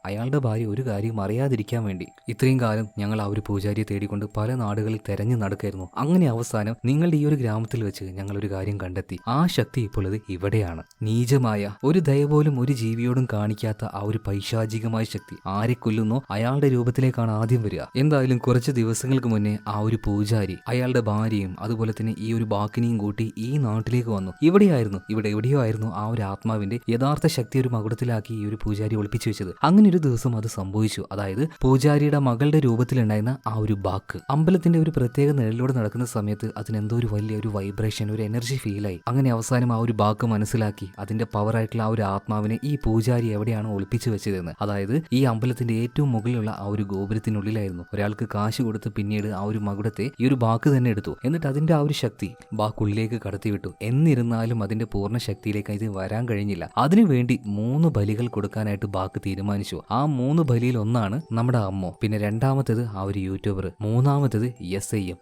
അയാളുടെ ഭാര്യ ഒരു കാര്യം അറിയാതിരിക്കാൻ വേണ്ടി ഇത്രയും കാലം ഞങ്ങൾ ആ ഒരു പൂജാരിയെ തേടിക്കൊണ്ട് പല നാടുകളിൽ തെരഞ്ഞു നടക്കായിരുന്നു. അങ്ങനെ അവസാനം നിങ്ങളുടെ ഈ ഒരു ഗ്രാമത്തിൽ വെച്ച് ഞങ്ങൾ ഒരു കാര്യം കണ്ടെത്തി. ആ ശക്തി ഇപ്പോൾ ഇത് ഇവിടെയാണ്. നീചമായ ഒരു ദയ പോലും ഒരു ജീവിയോടും കാണിക്കാത്ത ആ ഒരു പൈശാചികമായ ശക്തി ആരെ കൊല്ലുന്നോ അയാളുടെ രൂപത്തിലേക്കാണ് ആദ്യം വരിക. എന്തായാലും കുറച്ച് ദിവസങ്ങൾക്ക് മുന്നേ ആ ഒരു പൂജാരി അയാളുടെ ഭാര്യയും അതുപോലെ തന്നെ ഈ ഒരു ബാക്കിനെയും കൂട്ടി ഈ നാട്ടിലേക്ക് വന്നു. ഇവിടെ എവിടെയോ ആയിരുന്നു ആ ഒരു ആത്മാവിന്റെ യഥാർത്ഥ ശക്തി ഒരു മകുടത്തിലാക്കി ഈ ഒരു പൂജാരി ഒളിപ്പിച്ചു വെച്ചത്. അങ്ങനെ ഒരു ദിവസം അത് സംഭവിച്ചു. അതായത് പൂജാരിയുടെ മകളുടെ രൂപത്തിലുണ്ടായിരുന്ന ആ ഒരു ബാക്ക് അമ്പലത്തിന്റെ ഒരു പ്രത്യേക നിഴലിലൂടെ നടക്കുന്ന സമയത്ത് അതിനെന്തോ ഒരു വലിയ ഒരു വൈബ്രേഷൻ, ഒരു എനർജി ഫീലായി. അങ്ങനെ അവസാനം ആ ഒരു ബാക്ക് മനസ്സിലാക്കി അതിന്റെ പവർ ആയിട്ടുള്ള ആ ഒരു ആത്മാവിനെ ഈ പൂജാരി എവിടെയാണ് ഒളിപ്പിച്ചു വെച്ചതെന്ന്. അതായത് ഈ അമ്പലത്തിന്റെ ഏറ്റവും മുകളിലുള്ള ആ ഒരു ഗോപുരത്തിനുള്ളിലായിരുന്നു. ഒരാൾക്ക് കാശ് കൊടുത്ത് പിന്നീട് ആ ഒരു മകുടത്തെ ഈ ഒരു ബാക്ക് തന്നെ എടുത്തു. എന്നിട്ട് അതിന്റെ ആ ഒരു ശക്തി ബാക്കുള്ളിലേക്ക് കടത്തിവിട്ടു. എന്നിരുന്നാലും അതിന്റെ പൂർണ്ണ ശക്തിയിലേക്ക് ഇത് വരാൻ കഴിഞ്ഞില്ല. അതിനുവേണ്ടി 3 ബലികൾ കൊടുക്കാനായിട്ട് ബാക്ക് തീരുമാനിച്ചു. ആ 3 ബലിയിൽ ഒന്നാണ് നമ്മുടെ അമ്മോ, പിന്നെ രണ്ടാമത്തേത് ആ ഒരു യൂട്യൂബർ, മൂന്നാമത്തേത് SIM.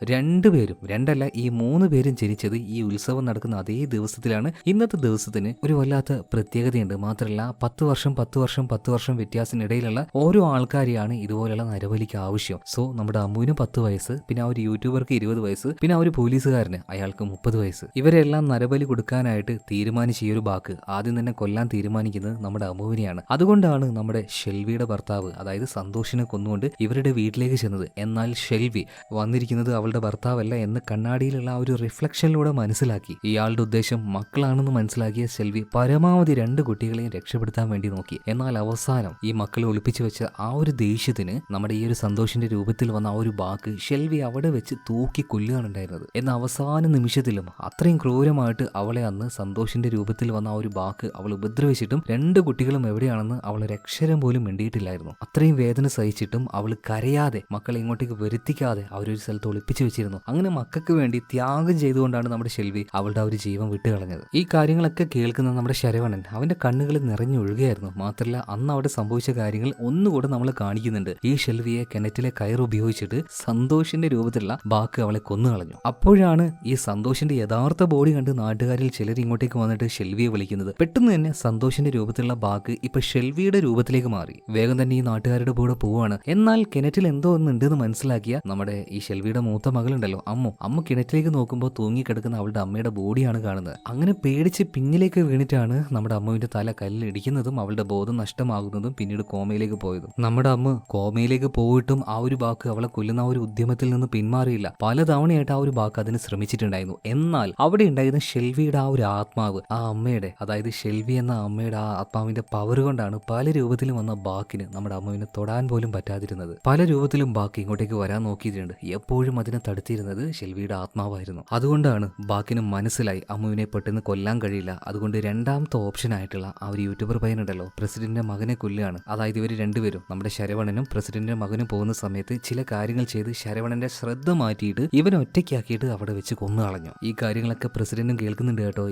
രണ്ടല്ല ഈ 3 പേരും ജനിച്ചത് ഈ ഉത്സവം നടക്കുന്ന അതേ ദിവസത്തിലാണ്. ഇന്നത്തെ ദിവസത്തിന് ഒരു വല്ലാത്ത പ്രത്യേകതയുണ്ട്. മാത്രമല്ല 10 വർഷം വ്യത്യാസത്തിനിടയിലുള്ള ഓരോ ആൾക്കാരെയാണ് ഇതുപോലെയുള്ള നരബലിക്ക് ആവശ്യം. സോ നമ്മുടെ അമ്മുവിന് 10 വയസ്സ്, വയസ്സ്, പിന്നെ ആ ഒരു യൂട്യൂബർക്ക് 20 വയസ്സ്, പിന്നെ ആ ഒരു പോലീസുകാരന് അയാൾക്ക് 30 വയസ്സ്. ഇവരെല്ലാം നരബലി കൊടുക്കാനായിട്ട് തീരുമാനിച്ച ഈ ഒരു ബാക്ക് ആദ്യം തന്നെ കൊല്ലാൻ തീരുമാനിക്കുന്നത് നമ്മുടെ അമ്മുവിനെയാണ്. അതുകൊണ്ടാണ് നമ്മുടെ ഷെൽവിയുടെ ഭർത്താവ് അതായത് സന്തോഷിനെ കൊന്നുകൊണ്ട് ഇവരുടെ വീട്ടിലേക്ക് ചെന്നത്. എന്നാൽ ഷെൽവി വന്നിരിക്കുന്നത് അവളുടെ ഭർത്താവല്ല എന്ന് കണ്ണാടിയിലുള്ള ആ ഒരു റിഫ്ലക്ഷനിലൂടെ മനസ്സിലാക്കി. ഇയാളുടെ ഉദ്ദേശം മക്കളാണെന്ന് മനസ്സിലാക്കിയ ഷെൽവി പരമാവധി 2 കുട്ടികളെയും രക്ഷപ്പെടുത്താൻ വേണ്ടി നോക്കി. എന്നാൽ അവസാനം ഈ മക്കളെ ഒളിപ്പിച്ചു വെച്ച ആ ഒരു ദേഷ്യത്തിന് നമ്മുടെ ഈ ഒരു സന്തോഷിന്റെ രൂപത്തിൽ വന്ന ആ ഒരു ബാക്ക് ഷെൽവി അവിടെ വെച്ച് തൂക്കി കൊല്ലുകയാണ് ഉണ്ടായിരുന്നത്. എന്നാൽ അവസാന നിമിഷത്തിലും അത്രയും ക്രൂരമായിട്ട് അവളെ അന്ന് സന്തോഷിന്റെ രൂപത്തിൽ വന്ന ആ ഒരു ബാക്ക് അവൾ ഉപദ്രവിച്ചിട്ടും 2 കുട്ടികളും എവിടെയാണെന്ന് അവൾ ഒരക്ഷരം പോലും മിണ്ടിയിട്ടില്ലായിരുന്നു. അത്രയും വേദന സഹിച്ചിട്ടും അവൾ കരയാതെ മക്കളെ ഇങ്ങോട്ടേക്ക് വരുത്തിക്കാതെ അവരൊരു സ്ഥലത്ത് ഒളിപ്പിച്ചു വെച്ചിരുന്നു. അങ്ങനെ മക്കൾക്ക് വേണ്ടി ത്യാഗം ചെയ്തുകൊണ്ടാണ് നമ്മുടെ ഷെൽവി അവളുടെ ആ ഒരു ജീവൻ വിട്ടുകളഞ്ഞത്. ഈ കാര്യങ്ങളൊക്കെ കേൾക്കുന്ന നമ്മുടെ ശരവണൻ അവന്റെ കണ്ണുകളിൽ നിറഞ്ഞൊഴുകയായിരുന്നു. മാത്രമല്ല അന്ന് അവിടെ സംഭവിച്ച കാര്യങ്ങൾ ഒന്നുകൂടെ നമ്മൾ കാണിക്കുന്നുണ്ട്. ഈ ഷെൽവിയെ കിണറ്റിലെ കയർ ഉപയോഗിച്ചിട്ട് സന്തോഷിന്റെ രൂപത്തിലുള്ള ബാക്ക് അവളെ കൊന്നുകളഞ്ഞു. അപ്പോഴാണ് ഈ സന്തോഷിന്റെ യഥാർത്ഥ ബോഡി കണ്ട് നാട്ടുകാരിൽ ചിലർ ഇങ്ങോട്ടേക്ക് വന്നിട്ട് ഷെൽവിയെ വിളിക്കുന്നത്. പെട്ടെന്ന് തന്നെ സന്തോഷിന്റെ രൂപത്തിലുള്ള ബാക്ക് ഇപ്പൊ ഷെൽവിയുടെ രൂപത്തിലേക്ക് മാറി. വേഗം തന്നെ ഈ നാട്ടുകാരുടെ കൂടെ പോവാണ്. എന്നാൽ കിണറ്റിൽ എന്തോ ഒന്നുണ്ടെന്ന് മനസ്സിലാക്കിയ നമ്മുടെ ഈ ഷെൽവിയുടെ മൂത്ത മകളുണ്ടല്ലോ അമ്മ കിണറ്റിലേക്ക് നോക്കുമ്പോൾ തൂങ്ങിക്കിടക്കുന്ന അവളുടെ അമ്മയുടെ ബോഡിയാണ് കാണുന്നത്. അങ്ങനെ പേടിച്ച് പിന്നിലേക്ക് വീണിട്ടാണ് നമ്മുടെ അമ്മുവിന്റെ തല കല്ലിൽ ഇടിക്കുന്നതും അവളുടെ ബോധം നഷ്ടമാകുന്നതും പിന്നീട് കോമയിലേക്ക് പോയതും. നമ്മുടെ അമ്മ കോമയിലേക്ക് പോയിട്ടും ആ ഒരു ബാക്ക് അവളെ കൊല്ലുന്ന ആ ഒരു ഉദ്യമത്തിൽ നിന്ന് പിന്മാറിയില്ല. പലതവണയായിട്ട് ആ ഒരു ബാക്ക് അതിന് ശ്രമിച്ചിട്ടുണ്ടായിരുന്നു. എന്നാൽ അവിടെ ഉണ്ടായിരുന്ന ഷെൽവിയുടെ ആ ഒരു ആത്മാവ് ആ അമ്മയുടെ അതായത് ഷെൽവി എന്ന അമ്മയുടെ ആ ആത്മാവിന്റെ പവർ കൊണ്ടാണ് പല രൂപത്തിലും വന്ന ബാക്കിന് നമ്മുടെ അമ്മുവിനെ തൊടാൻ പോലും പറ്റാതിരുന്നത്. പല രൂപത്തിലും ബാക്കി ഇങ്ങോട്ടേക്ക് വരാൻ നോക്കിയിട്ടുണ്ട്. എപ്പോഴും അതിനെ തടുത്തിരുന്നത് ഷെൽവിയുടെ ആത്മാവായിരുന്നു. അതുകൊണ്ടാണ് ബാക്കിന് മനസ്സിലായി അമ്മുവിനെ പെട്ടെന്ന് കൊല്ലാൻ കഴിയില്ല. അതുകൊണ്ട് രണ്ടാമത്തെ ഓപ്ഷൻ ആയിട്ടുള്ള ആ ഒരു യൂട്യൂബർ പയ്യനുണ്ടല്ലോ പ്രസിഡന്റിന്റെ മകനെ കൊല്ലുകയാണ്. അതായത് ഇവർ രണ്ടുപേരും നമ്മുടെ ശരവണനും പ്രസിഡന്റിന്റെ മകനും പോകുന്ന സമയത്ത് ചില കാര്യങ്ങൾ ചെയ്ത് ശരവണന്റെ ശ്രദ്ധ മാറ്റിയിട്ട് ഇവനെ ഒറ്റയ്ക്കാക്കിയിട്ട് അവിടെ വെച്ച് കൊന്നുകളഞ്ഞു. ഈ കാര്യങ്ങളൊക്കെ പ്രസിഡന്റും കേൾക്കുന്നുണ്ട് കേട്ടോ.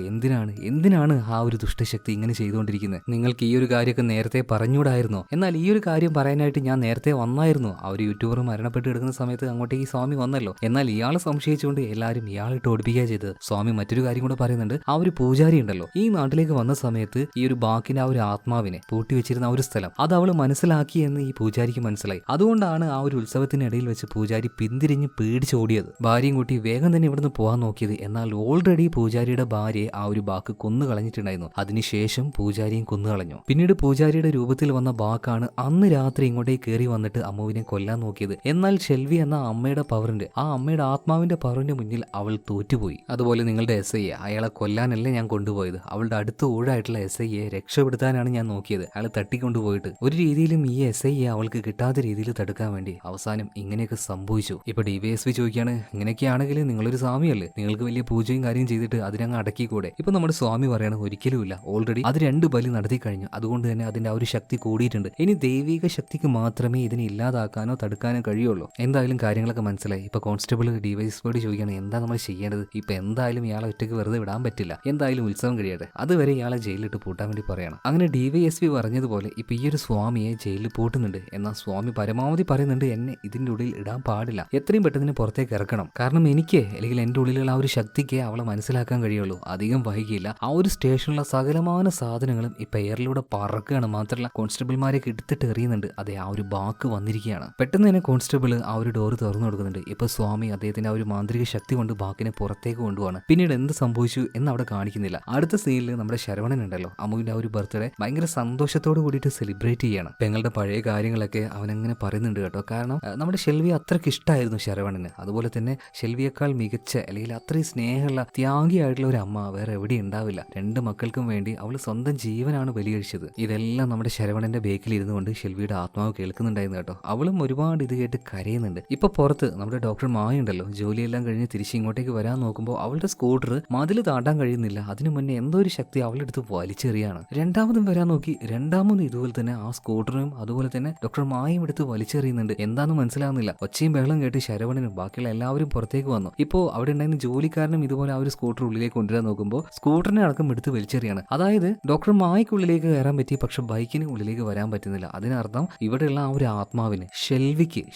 എന്തിനാണ് ആ ഒരു ദുഷ്ടശക്തി ഇങ്ങനെ ചെയ്തുകൊണ്ടിരിക്കുന്നത്? നിങ്ങൾക്ക് ഈ ഒരു കാര്യമൊക്കെ നേരത്തെ പറഞ്ഞുകൂടായിരുന്നോ? എന്നാൽ ഈ ഒരു കാര്യം പറയാനായിട്ട് ഞാൻ നേരത്തെ വന്നായിരുന്നു. ആ ഒരു യൂട്യൂബർ മരണപ്പെട്ട് കിടക്കുന്ന സമയത്ത് അങ്ങോട്ടേക്ക് സ്വാമി വന്നല്ലോ. എന്നാൽ ഇയാളെ സംശയിച്ചുകൊണ്ട് എല്ലാവരും ഇയാളിട്ട് ഓടിപ്പിക്കുക ചെയ്തത്. സ്വാമി മറ്റൊരു കാര്യം കൂടെ പറയുന്നുണ്ട്. ആ ഒരു പൂജാരി ഉണ്ടല്ലോ ഈ നാട്ടിലേക്ക് വന്ന സമയത്ത് ഈ ഒരു ബാക്കിന്റെ ആ ഒരു ആത്മാവിനെ പൂട്ടി വെച്ചിരുന്ന ആ ഒരു സ്ഥലം അത് അവള് മനസ്സിലാക്കി എന്ന് ഈ പൂജാരിക്ക് മനസ്സിലായി. അതുകൊണ്ടാണ് ആ ഒരു ഉത്സവത്തിനിടയിൽ വെച്ച് പൂജാരി പിന്തിരിഞ്ഞ് പേടിച്ചോടിയത്. ഭാര്യയും കൂട്ടി വേഗം തന്നെ ഇവിടുന്ന് പോകാൻ നോക്കിയത്. എന്നാൽ ഓൾറെഡി പൂജാരിയുടെ ഭാര്യയെ ആ ഒരു ബാക്ക് കൊന്നു കളഞ്ഞിട്ടുണ്ടായിരുന്നു. അതിനുശേഷം പൂജാരിയും കൊന്നുകളഞ്ഞു. പിന്നീട് പൂജാരിയുടെ രൂപത്തിൽ വന്ന ബാക്കാണ് അന്ന് രാത്രി ഇങ്ങോട്ടേക്ക് കയറി വന്നിട്ട് അമ്മുവിനെ കൊല്ലാൻ നോക്കിയത്. എന്നാൽ ഷെൽവി എന്ന അമ്മയുടെ പവറിന്റെ ആ അമ്മയുടെ ആത്മാവിന്റെ പവറിന്റെ മുന്നിൽ അവൾ തോറ്റുപോയി. അതുപോലെ നിങ്ങളുടെ SI അയാളെ കൊല്ലാനല്ല ഞാൻ കൊണ്ടുപോയത്. അവളുടെ അടുത്ത ഊഴായിട്ടുള്ള SI രക്ഷപ്പെടുത്താനാണ് ഞാൻ നോക്കിയത്. അയാൾ തട്ടിക്കൊണ്ടുപോയിട്ട് ഒരു രീതിയിലും ഈ SI അവൾക്ക് കിട്ടാത്ത രീതിയിൽ തടുക്കാൻ വേണ്ടി അവസാനം ഇങ്ങനെയൊക്കെ സംഭവിച്ചു. ഇപ്പൊ DYSP ചോദിക്കുകയാണ്, ഇങ്ങനെയൊക്കെയാണെങ്കിൽ നിങ്ങളൊരു സ്വാമിയല്ലേ, നിങ്ങൾക്ക് വലിയ പൂജയും കാര്യം ചെയ്തിട്ട് അതിനങ്ങ് അടക്കിക്കൂടെ? ഇപ്പൊ നമ്മുടെ സ്വാമി പറയാണ് ഒരിക്കലുമില്ല. ഓൾറെഡി അത് 2 ബലി നടത്തി കഴിഞ്ഞു. അതുകൊണ്ട് തന്നെ അതിന്റെ ആ ഒരു ശക്തി കൂടിയിട്ടുണ്ട്. ഇനി ദൈവിക ശക്തിക്ക് മാത്രമേ ഇതിനെ ഇല്ലാതാക്കാനോ തടുക്കാനോ കഴിയുള്ളൂ. എന്തായാലും കാര്യങ്ങളൊക്കെ മനസ്സിലായി. ഇപ്പൊ കോൺസ്റ്റബിൾ DYSPയോട് ചോദിക്കുകയാണ് എന്താ നമ്മൾ ചെയ്യേണ്ടത്? ഇപ്പൊ എന്തായാലും ഇയാളെ ഒറ്റയ്ക്ക് വെറുതെ വിടാൻ പറ്റില്ല. എന്തായാലും ഉത്സവം കഴിയട്ടെ, അതുവരെ ഇയാളെ ജയിലിലിട്ട് പൂട്ടാൻ വേണ്ടി പറയണം. അങ്ങനെ DYSP പറഞ്ഞതുപോലെ ഇപ്പൊ ഈ ഒരു സ്വാമിയെ ജയിലിൽ പൂട്ടുന്നുണ്ട്. എന്നാൽ സ്വാമി പരമാവധി പറയുന്നുണ്ട് എന്നെ ഇതിന്റെ ഉള്ളിൽ ഇടാൻ പാടില്ല, എത്രയും പെട്ടെന്ന് പുറത്തേക്ക് ഇറക്കണം. കാരണം എനിക്ക് അല്ലെങ്കിൽ എന്റെ ഉള്ളിലുള്ള ആ ഒരു ശക്തിക്ക് അവളെ മനസ്സിലാക്കാൻ കഴിയുള്ളൂ. അധികം വൈകിയില്ല. ആ ഒരു സ്റ്റേഷനിലുള്ള സകലമായ സാധനങ്ങളും ഇപ്പൊ എയറിലൂടെ പറക്കുകയാണ്. മാത്രമല്ല കോൺസ്റ്റബിൾമാരെ എടുത്തിട്ട് എറിയുന്നുണ്ട്. അതെ ആ ഒരു ബാക്ക് വന്നിരിക്കുകയാണ്. പെട്ടെന്ന് തന്നെ കോൺസ്റ്റബിൾ ആ ഒരു ഡോർ തുറന്നു കൊടുക്കുന്നുണ്ട്. ഇപ്പൊ സ്വാമി അദ്ദേഹത്തിന്റെ ആ ഒരു മാന്ത്രിക ശക്തി കൊണ്ട് ബാക്കിനെ പുറത്തേക്ക് കൊണ്ടുപോവാണ്. പിന്നീട് എന്ത് സംഭവിച്ചു എന്ന് അവിടെ കാണിക്കുന്നില്ല. അടുത്ത സീനിൽ നമ്മുടെ ശരവണൻ ഉണ്ടല്ലോ അമ്മുവിന്റെ ആ ഒരു ബർത്ത്ഡേ ഭയങ്കര സന്തോഷത്തോട് കൂടിയിട്ട് സെലിബ്രേറ്റ് ചെയ്യണം. പെങ്ങളുടെ പഴയ കാര്യങ്ങളൊക്കെ അവനങ്ങനെ പറയുന്നുണ്ട് കേട്ടോ. കാരണം നമ്മുടെ ഷെൽവി അത്രയ്ക്ക് ഇഷ്ടമായിരുന്നു ശരവണന്. അതുപോലെ തന്നെ ഷെൽവിയേക്കാൾ മികച്ച അല്ലെങ്കിൽ അത്രയും സ്നേഹമുള്ള ത്യാഗിയായിട്ടുള്ള ഒരു അമ്മ വേറെ എവിടെ ഉണ്ടാവില്ല. 2 മക്കൾക്കും വേണ്ടി അവൾ സ്വന്തം ജീവനാണ് ബലികഴിച്ചത്. ഇതെല്ലാം നമ്മുടെ ശരവണന്റെ ബേക്കിൽ ഇരുന്നു കൊണ്ട് ഷെൽവിയുടെ ആത്മാവ് കേൾക്കുന്നുണ്ടായിരുന്നു കേട്ടോ. അവളും ഒരുപാട് ഇത് കേട്ട് കരയുന്നുണ്ട്. ഇപ്പൊ പുറത്ത് നമ്മുടെ ഡോക്ടർ മായ ഉണ്ടല്ലോ ജോലിയെല്ലാം കഴിഞ്ഞ് തിരിച്ച് ഇങ്ങോട്ടേക്ക് വരാൻ നോക്കുമ്പോൾ അവളുടെ സ്കൂട്ടർ മതിൽ താണ്ടാൻ കഴിയുന്നില്ല. അതിനു മുന്നേ എന്തോ ഒരു ശക്തി അവളുടെ അടുത്ത് വലിച്ചെറിയാണ്. രണ്ടാമതും വരാൻ നോക്കി. രണ്ടാമതും ഇതുപോലെ തന്നെ ആ സ്കൂട്ടറും അതുപോലെ തന്നെ ഡോക്ടർ മായും എടുത്ത് വലിച്ചെറിയുന്നുണ്ട്. എന്താണെന്ന് മനസ്സിലാവുന്നില്ല. ഒച്ചയും ബഹളം കേട്ട് ശരവണനും ബാക്കിയുള്ള എല്ലാവരും പുറത്തേക്ക് വന്നു. ഇപ്പോൾ അവിടെ ഉണ്ടായിരുന്ന ജോലിക്കാരനും ഇതുപോലെ ആ ഒരു സ്കൂട്ടർ ഉള്ളിലേക്ക് കൊണ്ടുവരാൻ നോക്കുമ്പോൾ സ്കൂട്ടറിനെ അടക്കം എടുത്ത് വലിച്ചെറിയാണ്. അതായത് ഡോക്ടർ മായ്ക്കുള്ളിലേക്ക് കയറാൻ പറ്റി, പക്ഷെ ബൈക്കിന് ഉള്ളിലേക്ക് വരാൻ പറ്റുന്നില്ല. അതിനർത്ഥം ഇവിടെയുള്ള ആ ഒരു ആത്മാവിന്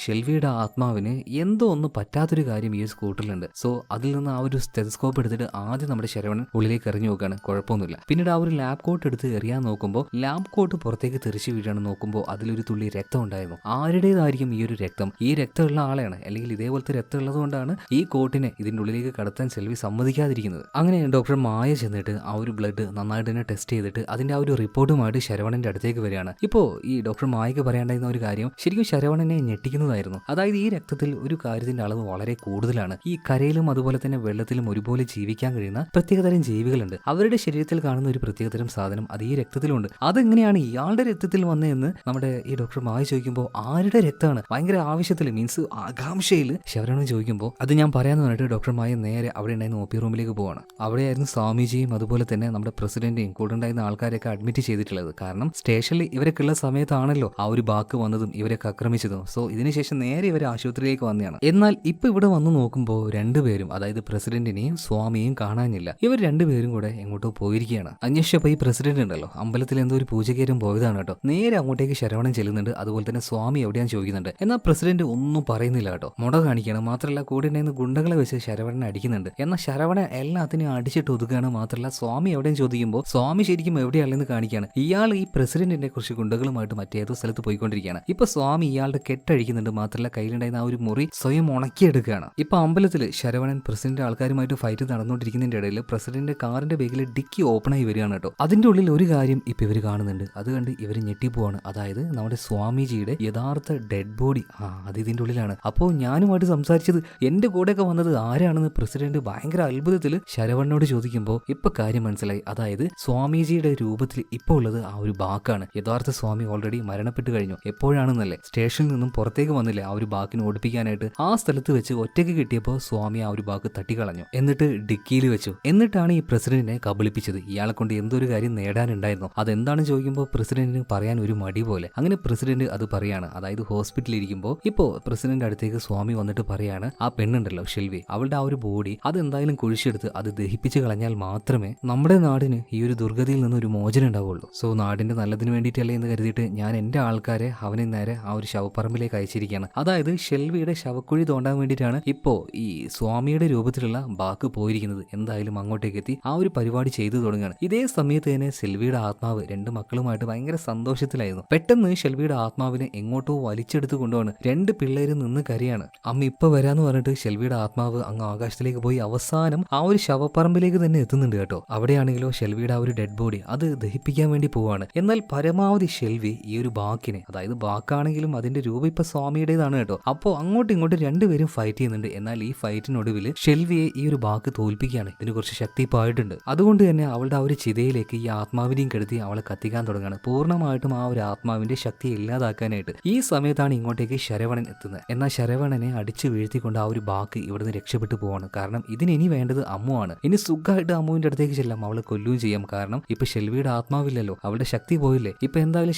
ഷെൽവിയുടെ ആത്മാവിന് എന്തോ ഒന്ന് പറ്റാത്തൊരു കാര്യം ഈ സ്കൂട്ടറിലുണ്ട്. സോ അതിൽ നിന്ന് ആ ഒരു സ്റ്റെതസ്കോപ്പ് എടുത്തിട്ട് ആദ്യം നമ്മുടെ ശരവണൻ ഉള്ളിലേക്ക് എറിഞ്ഞു നോക്കുകയാണ്. കുഴപ്പമൊന്നുമില്ല. പിന്നീട് ആ ഒരു ലാബ് കോട്ട് എടുത്ത് എറിയാൻ നോക്കുമ്പോൾ ലാബ് കോട്ട് പുറത്തേക്ക് തെറിച്ചു വീഴാണ്. നോക്കുമ്പോൾ അതിലൊരു തുള്ളി രക്തം ഉണ്ടായിരുന്നു. ആരുടേതായിരിക്കും ഈ ഒരു രക്തം? ഈ രക്തമുള്ള ആളെയാണ് ഉള്ളതുകൊണ്ടാണ്, അല്ലെങ്കിൽ ഇതേപോലത്തെ രക്തം ഉള്ളതുകൊണ്ടാണ് ഈ കോട്ടിനെ ഇതിൻ്റെ ഉള്ളിലേക്ക് കടത്താൻ സെൽവി സമ്മതിക്കാതിരിക്കുന്നത്. അങ്ങനെ ഡോക്ടർ മായ ചെന്നിട്ട് ആ ഒരു ബ്ലഡ് നന്നായിട്ട് തന്നെ ടെസ്റ്റ് ചെയ്തിട്ട് അതിന്റെ ആ ഒരു റിപ്പോർട്ടുമായിട്ട് ശരവണന്റെ അടുത്തേക്ക് വരികയാണ്. ഇപ്പോൾ ഈ ഡോക്ടർ മായക്ക് പറയാണ്ടായിരുന്ന ഒരു കാര്യം ശരിക്കും ശരവണനെ ഞെട്ടിക്കുന്നതായിരുന്നു. അതായത് ഈ രക്തത്തിൽ ഒരു കാര്യത്തിന്റെ അളവ് വളരെ കൂടുതലാണ്. ഈ കരയിലും അതുപോലെ തന്നെ വെള്ളത്തിലും ഒരുപോലെ ജീവിക്കാൻ കഴിയുന്ന പ്രത്യേകതരം ജീവികളുണ്ട്. അവരുടെ ശരീരത്തിൽ കാണുന്ന ഒരു പ്രത്യേകതരം സാധനം അത് ഈ രക്തത്തിലുണ്ട്. അതെങ്ങനെയാണ് ഇയാളുടെ രക്തത്തിൽ വന്നതെന്ന് നമ്മുടെ ഈ ഡോക്ടർ മായ ചോദിക്കുമ്പോൾ ആരുടെ രക്തമാണ് ഭയങ്കര ആവശ്യത്തിൽ മീൻസ് ആകാംക്ഷയിൽ ശരവണൻ ചോദിക്കുമ്പോൾ അത് ഞാൻ പറയാന്ന് പറഞ്ഞിട്ട് ഡോക്ടർ മായ നേരെ അവിടെ ഉണ്ടായിരുന്ന ഒ പി റൂമിലേക്ക് പോവാണ്. അവിടെയായിരുന്നു സ്വാമിജിയും അതുപോലെ തന്നെ നമ്മുടെ പ്രസിഡന്റെയും കൂടെ ഉണ്ടായിരുന്ന ആൾക്കാരെയൊക്കെ അഡ്മിറ്റ് ചെയ്തിട്ടുള്ളത്. കാരണം സ്റ്റേഷനിൽ ഇവരൊക്കെ ഉള്ള സമയത്താണല്ലോ ആ ഒരു ബാക്ക് വന്നതും ഇവരൊക്കെ ആക്രമിച്ചതും. സോ ഇതിനുശേഷം നേരെ ഇവർ ആശുപത്രിയിലേക്ക് വന്നതാണ്. എന്നാൽ ഇപ്പൊ ഇവിടെ വന്നു നോക്കുമ്പോൾ രണ്ടുപേരും, അതായത് പ്രസിഡന്റിനെയും സ്വാമിയെയും കാണാനില്ല. ഇവർ രണ്ടുപേരും കൂടെ എങ്ങോട്ടോ പോയിരിക്കുകയാണ്. അന്വേഷിച്ചപ്പോൾ ഈ പ്രസിഡന്റ് ഉണ്ടല്ലോ അമ്പലത്തിൽ എന്തോ ഒരു പൂജകേരം പോയതാണ് കേട്ടോ. നേരെ അങ്ങോട്ടേക്ക് ശരവണൻ ചെല്ലുന്നുണ്ട്. അതുപോലെ തന്നെ സ്വാമി എവിടെയാന്ന് ചോദിക്കുന്നുണ്ട്. എന്നാൽ പ്രസിഡന്റ് ഒന്നും പറയുന്നില്ല കേട്ടോ. മുട കാണിക്കുകയാണ്. മാത്രമല്ല കൂടെ ഉണ്ടായിരുന്ന ഗുണ്ടകളെ വെച്ച് ശരവണനെ അടിക്കുന്നുണ്ട്. എന്നാൽ ശരവണൻ എല്ലാത്തിനും അടിച്ചിട്ട് ഒതുക്കുകയാണ്. മാത്രമല്ല സ്വാമി എവിടെയും ചോദിക്കുമ്പോൾ സ്വാമി ശരിക്കും എവിടെയാണെന്ന് കാണിക്കുകയാണ്. ഇയാൾ ഈ പ്രസിഡന്റിന്റെ കുറച്ച് ഗുണ്ടകളുമായിട്ട് മറ്റേതോ സ്ഥലത്ത് പോയിക്കൊണ്ടിരിക്കുകയാണ്. ഇപ്പൊ സ്വാമി ഇയാളുടെ കെട്ടഴിക്കുന്നുണ്ട്. മാത്രമല്ല കയ്യിലുണ്ടായിരുന്ന ആ ഒരു മുറി സ്വയം ഉണക്കിയെടുക്കുകയാണ്. ഇപ്പൊ അമ്പലത്തിൽ ശരവണൻ പ്രസിഡന്റ് ആൾക്കാരുമായിട്ട് ഫൈറ്റ് നടന്നുകൊണ്ടിരിക്കുന്നതിന്റെ ഇടയിൽ പ്രസിഡന്റ് കാറിന്റെ ബേഗിൽ ഡിക്കി ഓപ്പൺ ആയി വരികയാണ് കേട്ടോ. അതിന്റെ ഉള്ളിൽ ഒരു കാര്യം ഇപ്പൊ ഇവർ കാണുന്നുണ്ട്. അത് കണ്ട് ഇവർ ഞെട്ടിപ്പോവാണ്. അതായത് നമ്മുടെ സ്വാമിജിയുടെ യഥാർത്ഥ ഡെഡ് ബോഡി അത് ഇതിന്റെ ഉള്ളിലാണ്. അപ്പോൾ ഞാനുമായിട്ട് സംസാരിച്ചത് എന്റെ കൂടെയൊക്കെ വന്നത് ആരാണെന്ന് പ്രസിഡന്റ് ഭയങ്കര അത്ഭുതത്തിൽ ശരവണനോട് ചോദിക്കുമ്പോൾ ഇപ്പൊ കാര്യം മനസ്സിലായി. അതായത് സ്വാമിജിയുടെ രൂപത്തിൽ ഇപ്പൊ ഉള്ളത് ആ ഒരു ബാക്കാണ്. യഥാർത്ഥ സ്വാമി ഓൾറെഡി മരണപ്പെട്ട് കഴിഞ്ഞു. എപ്പോഴാണെന്നല്ലേ സ്റ്റേഷനിൽ നിന്നും പുറത്തേക്ക് വന്നില്ലേ ആ ഒരു ബാക്കിനെ ഓടിപ്പിക്കാനായിട്ട്. ആ സ്ഥലത്ത് വെച്ച് ഒറ്റയ്ക്ക് കിട്ടിയപ്പോൾ സ്വാമി ആ ഒരു ബാക്ക് തട്ടിക്കളഞ്ഞു. എന്നിട്ട് ഡിക്കിയിൽ വെച്ചു. എന്നിട്ടാണ് ഈ പ്രസിഡന്റിനെ കബളിപ്പിച്ചത്. ഇയാളെ കൊണ്ട് എന്തൊരു കാര്യം നേടാനുണ്ടായിരുന്നു. അതെന്താണെന്ന് ചോദിക്കുമ്പോൾ പ്രസിഡന്റിന് പറയാൻ ഒരു മടി പോലെ. അങ്ങനെ പ്രസിഡന്റ് അത് പറയാണ്. അതായത് ഹോസ്പിറ്റലിൽ ഇരിക്കുമ്പോൾ ഇപ്പോൾ പ്രസിഡന്റ് അടുത്തേക്ക് സ്വാമി വന്നിട്ട് പറയാണ് ആ പെണ്ണുണ്ടല്ലോ ഷെൽവി, അവളുടെ ആ ഒരു ബോഡി അതെന്തായാലും കുഴിച്ചെടുത്ത് അത് ദഹിപ്പിച്ച് കളഞ്ഞാൽ മാത്രമേ നമ്മുടെ നാടിന് ഈ ഒരു ദുർഗതിയിൽ നിന്ന് ഒരു മോചനം ഉണ്ടാവുള്ളൂ. സോ നാടിന്റെ നല്ലതിന് വേണ്ടിയിട്ടല്ലേ എന്ന് കരുതിയിട്ട് ഞാൻ എന്റെ ആൾക്കാരെ അവനെ നേരെ ആ ഒരു ശവപ്പറമ്പിലേക്ക് അയച്ചിരിക്കുകയാണ്. അതായത് ഷെൽവിയുടെ ശവക്കുഴി തോണ്ടാൻ വേണ്ടിയിട്ടാണ് ഇപ്പോ ഈ സ്വാമിയുടെ രൂപത്തിലുള്ള ബാക്ക് പോയിരിക്കുന്നത്. എന്തായാലും അങ്ങോട്ടേക്ക് എത്തി ആ ഒരു പരിപാടി ചെയ്തു തുടങ്ങുകയാണ്. ഇതേ സമയത്ത് തന്നെ ഷെൽവിയുടെ ആത്മാവ് രണ്ട് മക്കളുമായിട്ട് ഭയങ്കര സന്തോഷത്തിലായിരുന്നു. പെട്ടെന്ന് ഷെൽവിയുടെ ആത്മാവിനെ എങ്ങോട്ടോ വലിച്ചെടുത്ത് കൊണ്ടുപോണ്. രണ്ട് പിള്ളേരും നിന്ന് കരയാണ്. അമ്മ ഇപ്പൊ വരാന്ന് പറഞ്ഞിട്ട് ഷെൽവിയുടെ ആത്മാവ് അങ്ങ് ആകാശത്തിലേക്ക് പോയി അവസാനം ആ ഒരു ശവപ്പറമ്പിലേക്ക് തന്നെ എത്തുന്നുണ്ട് കേട്ടോ. അവിടെയാണെങ്കിലോ ഷെൽവിയുടെ ആ ഒരു ഡെഡ് ബോഡി അത് ദഹിപ്പിക്കാൻ വേണ്ടി പോവാണ്. എന്നാൽ പരമാവധി ഷെൽവി ഈ ഒരു ബാക്കിനെ, അതായത് ബാക്കാണെങ്കിലും അതിന്റെ രൂപം ഇപ്പൊ സ്വാമിയുടേതാണ് കേട്ടോ. അപ്പോൾ അങ്ങോട്ടും ഇങ്ങോട്ടും രണ്ടുപേരും ഫൈറ്റ് ചെയ്യുന്നുണ്ട്. എന്നാൽ ഈ ഫൈറ്റിനൊടുവിൽ ഷെൽവിയെ ഈ ഒരു ബാക്ക് തോൽപ്പിക്കുകയാണ്. ഇതിന് കുറച്ച് ശക്തി പായിട്ടുണ്ട്. അതുകൊണ്ട് തന്നെ അവളുടെ ആ ഒരു ചിതയിലേക്ക് ഈ ആത്മാവിനെയും കെടുത്തി അവളെ കത്തിക്കാൻ തുടങ്ങുകയാണ്. പൂർണ്ണമായിട്ടും ആ ഒരു ആത്മാവിന്റെ ശക്തി ഇല്ലാതാക്കാനായിട്ട്. ഈ സമയത്താണ് ഇങ്ങോട്ടേക്ക് ശരവണൻ എത്തുന്നത്. എന്നാൽ ശരവണനെ അടിച്ചു വീഴ്ത്തിക്കൊണ്ട് ആ ഒരു ബാക്ക് ഇവിടുന്ന് രക്ഷപ്പെട്ടു പോവാണ്. കാരണം ഇതിന് ഇനി വേണ്ടത് അമ്മുവാണ്. ഇനി സുഖമായിട്ട് അമ്മുവിന്റെ അടുത്തേക്ക് ചെല്ലാം, അവളെ കൊല്ലുകയും ചെയ്യാം. കാരണം ഇപ്പൊ ഷെൽവിയുടെ ആത്മാവില്ലല്ലോ, അവളുടെ ശക്തി പോയില്ലേ. ഇപ്പൊ എന്തായാലും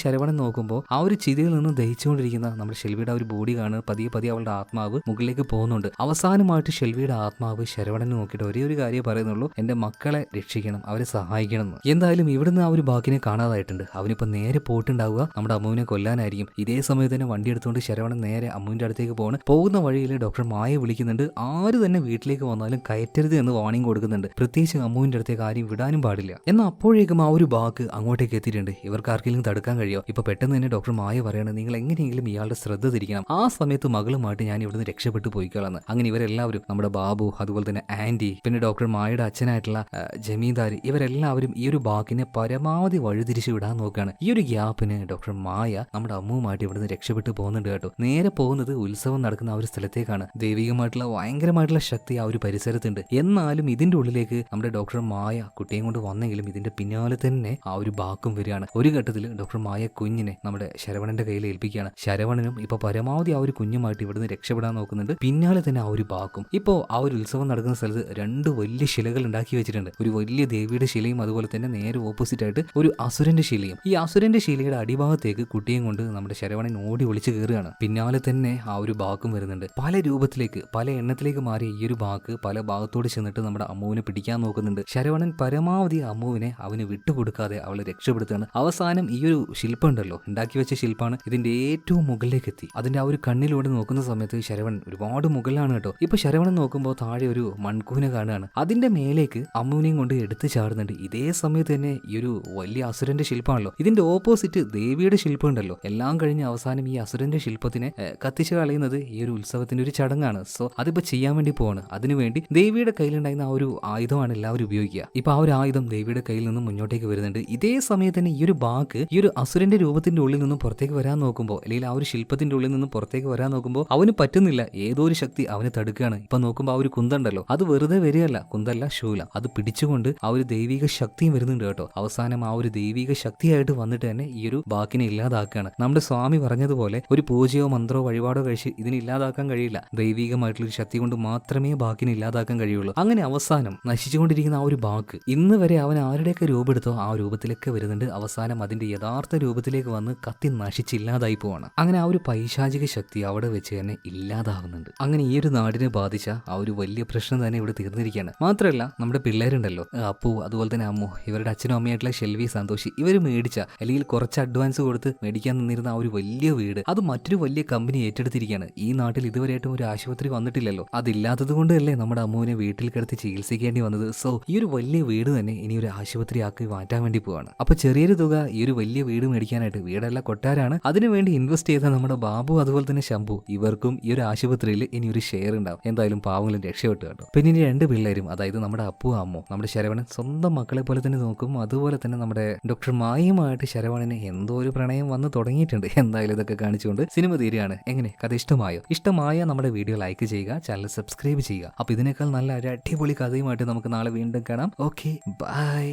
ശരവണൻ നോക്കുമ്പോൾ ആ ഒരു ചിതയിൽ നിന്ന് ദഹിച്ചുകൊണ്ടിരിക്കുന്ന നമ്മുടെ ഷെൽവിയുടെ ആ ഒരു ബോഡി കാണുക. പതിയെ പതിയെ അവളുടെ ആത്മാവ് മുകളിലേക്ക് പോകുന്നുണ്ട്. അവസാനമായിട്ട് ഷെൽവിയുടെ ആത്മാവ് ശരവണനെ നോക്കിയിട്ട് ഒരേ ഒരു കാര്യം പറയുന്നുള്ളൂ, എന്റെ മക്കളെ രക്ഷിക്കണം, അവരെ സഹായിക്കണം എന്ന്. എന്തായാലും ഇവിടുന്ന് ആ ഒരു ബാക്കിനെ കാണാതായിട്ടുണ്ട്. അവനിപ്പോ നേരെ പോയിട്ടുണ്ടാവുക നമ്മുടെ അമ്മുവിനെ കൊല്ലാനായിരിക്കും. ഇതേ സമയത്ത് തന്നെ വണ്ടി എടുത്തുകൊണ്ട് ശരവണൻ നേരെ അമ്മുവിന്റെ അടുത്തേക്ക് പോകുന്ന വഴിയിൽ ഡോക്ടർ മായ വിളിക്കുന്നുണ്ട്. ആര് തന്നെ വീട്ടിലേക്ക് വന്നാലും കയറ്റരുത് എന്ന് വാണിംഗ് കൊടുക്കുന്നുണ്ട്. പ്രത്യേകിച്ച് അമ്മുവിന്റെ അടുത്തേക്ക് ആരും വിടാനും പാടില്ല. എന്നാൽ അപ്പോഴേക്കും ആ ഒരു ബാക്ക് അങ്ങോട്ടേക്ക് എത്തിയിട്ടുണ്ട്. ഇവർക്ക് ആർക്കെങ്കിലും തടുക്കാൻ കഴിയോ? ഇപ്പൊ പെട്ടെന്ന് തന്നെ ഡോക്ടർ മായ പറയാണ്, നിങ്ങൾ എങ്ങനെയെങ്കിലും ഇയാളുടെ ശ്രദ്ധ തിരിക്കണം. ആ സമയത്ത് മകളുമായിട്ട് ഞാൻ ഇവിടുന്ന് രക്ഷപ്പെട്ടു പോയിക്കളന്ന്. അങ്ങനെ ഇവരെല്ലാവരും നമ്മുടെ ബാബു, അതുപോലെ തന്നെ ആന്റി, പിന്നെ ഡോക്ടർ മായയുടെ അച്ഛനായിട്ടുള്ള ജമീന്ദാർ, ഇവരെല്ലാവരും ഈ ഒരു ബാക്കിനെ പരമാവധി വഴിതിരിച്ചു വിടാൻ നോക്കുകയാണ്. ഈ ഒരു ഗ്യാപ്പിന് ഡോക്ടർ മായ നമ്മുടെ അമ്മുവുമായിട്ട് ഇവിടുന്ന് രക്ഷപ്പെട്ടു പോകുന്നുണ്ട് കേട്ടോ. നേരെ പോകുന്നത് ഉത്സവം നടക്കുന്ന ആ ഒരു സ്ഥലത്തേക്കാണ്. ദൈവികമായിട്ടുള്ള ഭയങ്കരമായിട്ടുള്ള ശക്തി ആ ഒരു പരിസരത്തുണ്ട്. എന്നാലും ഇതിന്റെ ഉള്ളിലേക്ക് നമ്മുടെ ഡോക്ടർ മായ കുട്ടിയെ കൊണ്ട് വന്നെങ്കിലും ഇതിന്റെ പിന്നാലെ തന്നെ ആ ഒരു ബാക്കും വരികയാണ്. ഒരു ഘട്ടത്തിൽ ഡോക്ടർ മായ കുഞ്ഞിനെ നമ്മുടെ ശരവണന്റെ കയ്യിൽ ഏൽപ്പിക്കുകയാണ്. ശരവണനും ഇപ്പൊ പരമാവധി ആ ഒരു കുഞ്ഞുമായിട്ട് ഇവിടുന്ന് രക്ഷപ്പെടാൻ നോക്കുന്നുണ്ട്. പിന്നാലെ തന്നെ ആ ഒരു ബാക്കും. ഇപ്പോ ആ ഒരു ഉത്സവം നടക്കുന്ന സ്ഥലത്ത് രണ്ട് വലിയ ശിലകൾ ഉണ്ടാക്കി വെച്ചിട്ടുണ്ട്. ഒരു വലിയ ദേവിയുടെ ശിലയും അതുപോലെ തന്നെ നേരെ ഓപ്പോസിറ്റ് ആയിട്ട് ഒരു അസുരന്റെ ശിലയും. ഈ അസുരന്റെ ശിലയുടെ അടിഭാഗത്തേക്ക് കുട്ടിയും കൊണ്ട് നമ്മുടെ ശരവണൻ ഓടി ഒളിച്ചു കയറുകയാണ്. പിന്നാലെ തന്നെ ആ ഒരു ബാക്കും വരുന്നുണ്ട്. പല രൂപത്തിലേക്ക് പല എണ്ണത്തിലേക്ക് മാറിയ ഈ ഒരു ബാക്ക് പല ഭാഗത്തോട് ചെന്നിട്ട് നമ്മുടെ അമ്മുവിനെ പിടിക്കാൻ നോക്കുന്നുണ്ട്. ശരവണൻ പരമാവധി അമ്മുവിനെ അവന് വിട്ടുകൊടുക്കാതെ അവളെ രക്ഷപ്പെടുത്തുകയാണ്. അവസാനം ഈ ഒരു ശില്പം ഉണ്ടല്ലോ, ഉണ്ടാക്കി വെച്ച ശില്പമാണ് ഇതിന്റെ ഏറ്റവും മുകളിലേക്ക് എത്തി. അതിന്റെ ആ ഒരു കണ്ണിലൂടെ നോക്കുന്ന സമയത്ത് ശരവണൻ ഒരുപാട് മുകളിലാണ് കേട്ടോ. ഇപ്പൊ ശരവണൻ നോക്കുമ്പോൾ താഴെ ഒരു മൺകൂന കാണുകയാണ്. അതിന്റെ മേലേക്ക് അമ്മുവിനെയും കൊണ്ട് എടുത്തു ചാടുന്നുണ്ട്. ഇതേ സമയത്ത് തന്നെ ഈ ഒരു വലിയ അസുരന്റെ ശില്പമാണല്ലോ, ഇതിന്റെ ഓപ്പോസിറ്റ് ദേവിയുടെ ശില്പം ഉണ്ടല്ലോ. എല്ലാം കഴിഞ്ഞ് അവസാനം ഈ അസുരന്റെ ശില്പത്തിനെ കത്തിച്ചു കളയുന്നത് ഈ ഒരു ഉത്സവത്തിന്റെ ഒരു ചടങ്ങാണ്. സോ അതിപ്പോ ചെയ്യാൻ വേണ്ടി പോവാണ്. അതിനുവേണ്ടി ദേവിയുടെ കയ്യിലുണ്ടായിരുന്ന ആ ഒരു ആയുധമാണ് എല്ലാവരും ഉപയോഗിക്കുക. ഇപ്പൊ ആ ഒരു ആയുധം ദേവിയുടെ കയ്യിൽ നിന്നും മുന്നോട്ടേക്ക് വരുന്നുണ്ട്. ഇതേ സമയത്ത് തന്നെ ഈ ഒരു ബാക്ക് ഈ ഒരു അസുരന്റെ രൂപത്തിന്റെ ഉള്ളിൽ നിന്നും പുറത്തേക്ക് വരാൻ നോക്കുമ്പോൾ, അല്ലെങ്കിൽ ആ ഒരു ശില്പത്തിന്റെ ഉള്ളിൽ നിന്നും പുറത്തേക്ക് വരാൻ നോക്കുമ്പോൾ അവന് പറ്റുന്നില്ല. ഏതോ ഒരു ശക്തി അവനെ തടുക്കുകയാണ്. ഇപ്പൊ നോക്കുമ്പോൾ ആ ഒരു കുന്തണ്ടല്ലോ, അത് വെറുതെ വരികയല്ല, കുന്തല്ല ശൂല, അത് പിടിച്ചുകൊണ്ട് ആ ഒരു ദൈവിക ശക്തിയും വരുന്നുണ്ട് കേട്ടോ. അവസാനം ആ ഒരു ദൈവിക ശക്തിയായിട്ട് വന്നിട്ട് തന്നെ ഈ ഒരു ബാക്കിനെ ഇല്ലാതാക്കുകയാണ്. നമ്മുടെ സ്വാമി പറഞ്ഞതുപോലെ ഒരു പൂജയോ മന്ത്രോ വഴിപാടോ കഴിച്ച് ഇതിനെ ഇല്ലാതാക്കാൻ കഴിയില്ല. ദൈവികമായിട്ടുള്ള ഒരു ശക്തി കൊണ്ട് മാത്രമേ ബാക്കിനെ ഇല്ലാതാക്കാൻ കഴിയുള്ളൂ. അങ്ങനെ അവസാനം നശിച്ചുകൊണ്ടിരിക്കുന്ന ആ ഒരു ബാക്ക് ഇന്ന് വരെ അവൻ ആരുടെയൊക്കെ രൂപമെടുത്തോ ആ രൂപത്തിലൊക്കെ വരുന്നുണ്ട്. അവസാനം അതിന്റെ യഥാർത്ഥ രൂപത്തിലേക്ക് വന്ന് കത്തി നശിച്ചില്ലാതായി പോവാണ്. അങ്ങനെ ആ ഒരു പൈശാചിക ശക്തി അവിടെ വെച്ച് തന്നെ ഇല്ലാതാവുന്നുണ്ട്. അങ്ങനെ ഈ ഒരു നാടിനെ ബാധിച്ച ആ ഒരു വലിയ പ്രശ്നം തന്നെ ഇവിടെ തീർന്നിരിക്കുകയാണ്. മാത്രമല്ല നമ്മുടെ പിള്ളേരുണ്ടല്ലോ, അപ്പു അതുപോലെ തന്നെ അമ്മു, ഇവരുടെ അച്ഛനും അമ്മയായിട്ടുള്ള ഷെൽവി, സന്തോഷി, ഇവർ മേടിച്ച അല്ലെങ്കിൽ കുറച്ച് അഡ്വാൻസ് കൊടുത്ത് മേടിക്കാൻ നിന്നിരുന്ന ആ ഒരു വലിയ വീട് അത് മറ്റൊരു വലിയ കമ്പനി ഏറ്റെടുത്തിരിക്കുകയാണ്. ഈ നാട്ടിൽ ഇതുവരെയായിട്ടും ഒരു ആശുപത്രി വന്നിട്ടില്ലല്ലോ. അതില്ലാത്തത് കൊണ്ടല്ലേ നമ്മുടെ അമ്മുവിനെ വീട്ടിൽ കിടത്തി ചികിത്സിക്കേണ്ടി വന്നത്. സോ ഈ ഒരു വലിയ വീട് തന്നെ ഇനി ഒരു ആശുപത്രി ആക്കി മാറ്റാൻ വേണ്ടി പോവാണ്. അപ്പൊ ചെറിയൊരു തുക ഈ ഒരു വലിയ വീട് മേടിക്കാനായിട്ട്, വീടല്ല കൊട്ടാരാണ്, അതിനുവേണ്ടി ഇൻവെസ്റ്റ് ചെയ്ത നമ്മുടെ ബാബു അതുപോലെ തന്നെ ശംഭു, ഇവർക്കും ഈ ഒരു ആശുപത്രിയിൽ ഇനി ഒരു ഷെയർ ഉണ്ടാവും. എന്തായാലും പാവങ്ങളും രക്ഷപ്പെട്ടു കേട്ടോ. പിന്നെ ഇനി രണ്ട് പിള്ളേരും, അതായത് നമ്മുടെ അപ്പു അമ്മു, നമ്മുടെ ശരവണൻ സ്വന്തം മക്കളെ പോലെ തന്നെ നോക്കും. അതുപോലെ തന്നെ നമ്മുടെ ഡോക്ടർ മായയുമായിട്ട് ശരവണന് എന്തോ ഒരു പ്രണയം വന്ന് തുടങ്ങിയിട്ടുണ്ട്. എന്തായാലും ഇതൊക്കെ കാണിച്ചുകൊണ്ട് സിനിമ തീരുകയാണ്. എങ്ങനെ, കഥ ഇഷ്ടമായോ? ഇഷ്ടമായ നമ്മുടെ വീഡിയോ ലൈക്ക് ചെയ്യുക, ചാനൽ സബ്സ്ക്രൈബ് ചെയ്യുക. അപ്പൊ ഇതിനേക്കാൾ നല്ല ഒരു അടിപൊളി കഥയുമായിട്ട് നമുക്ക് നാളെ വീണ്ടും കാണാം. Okay, by.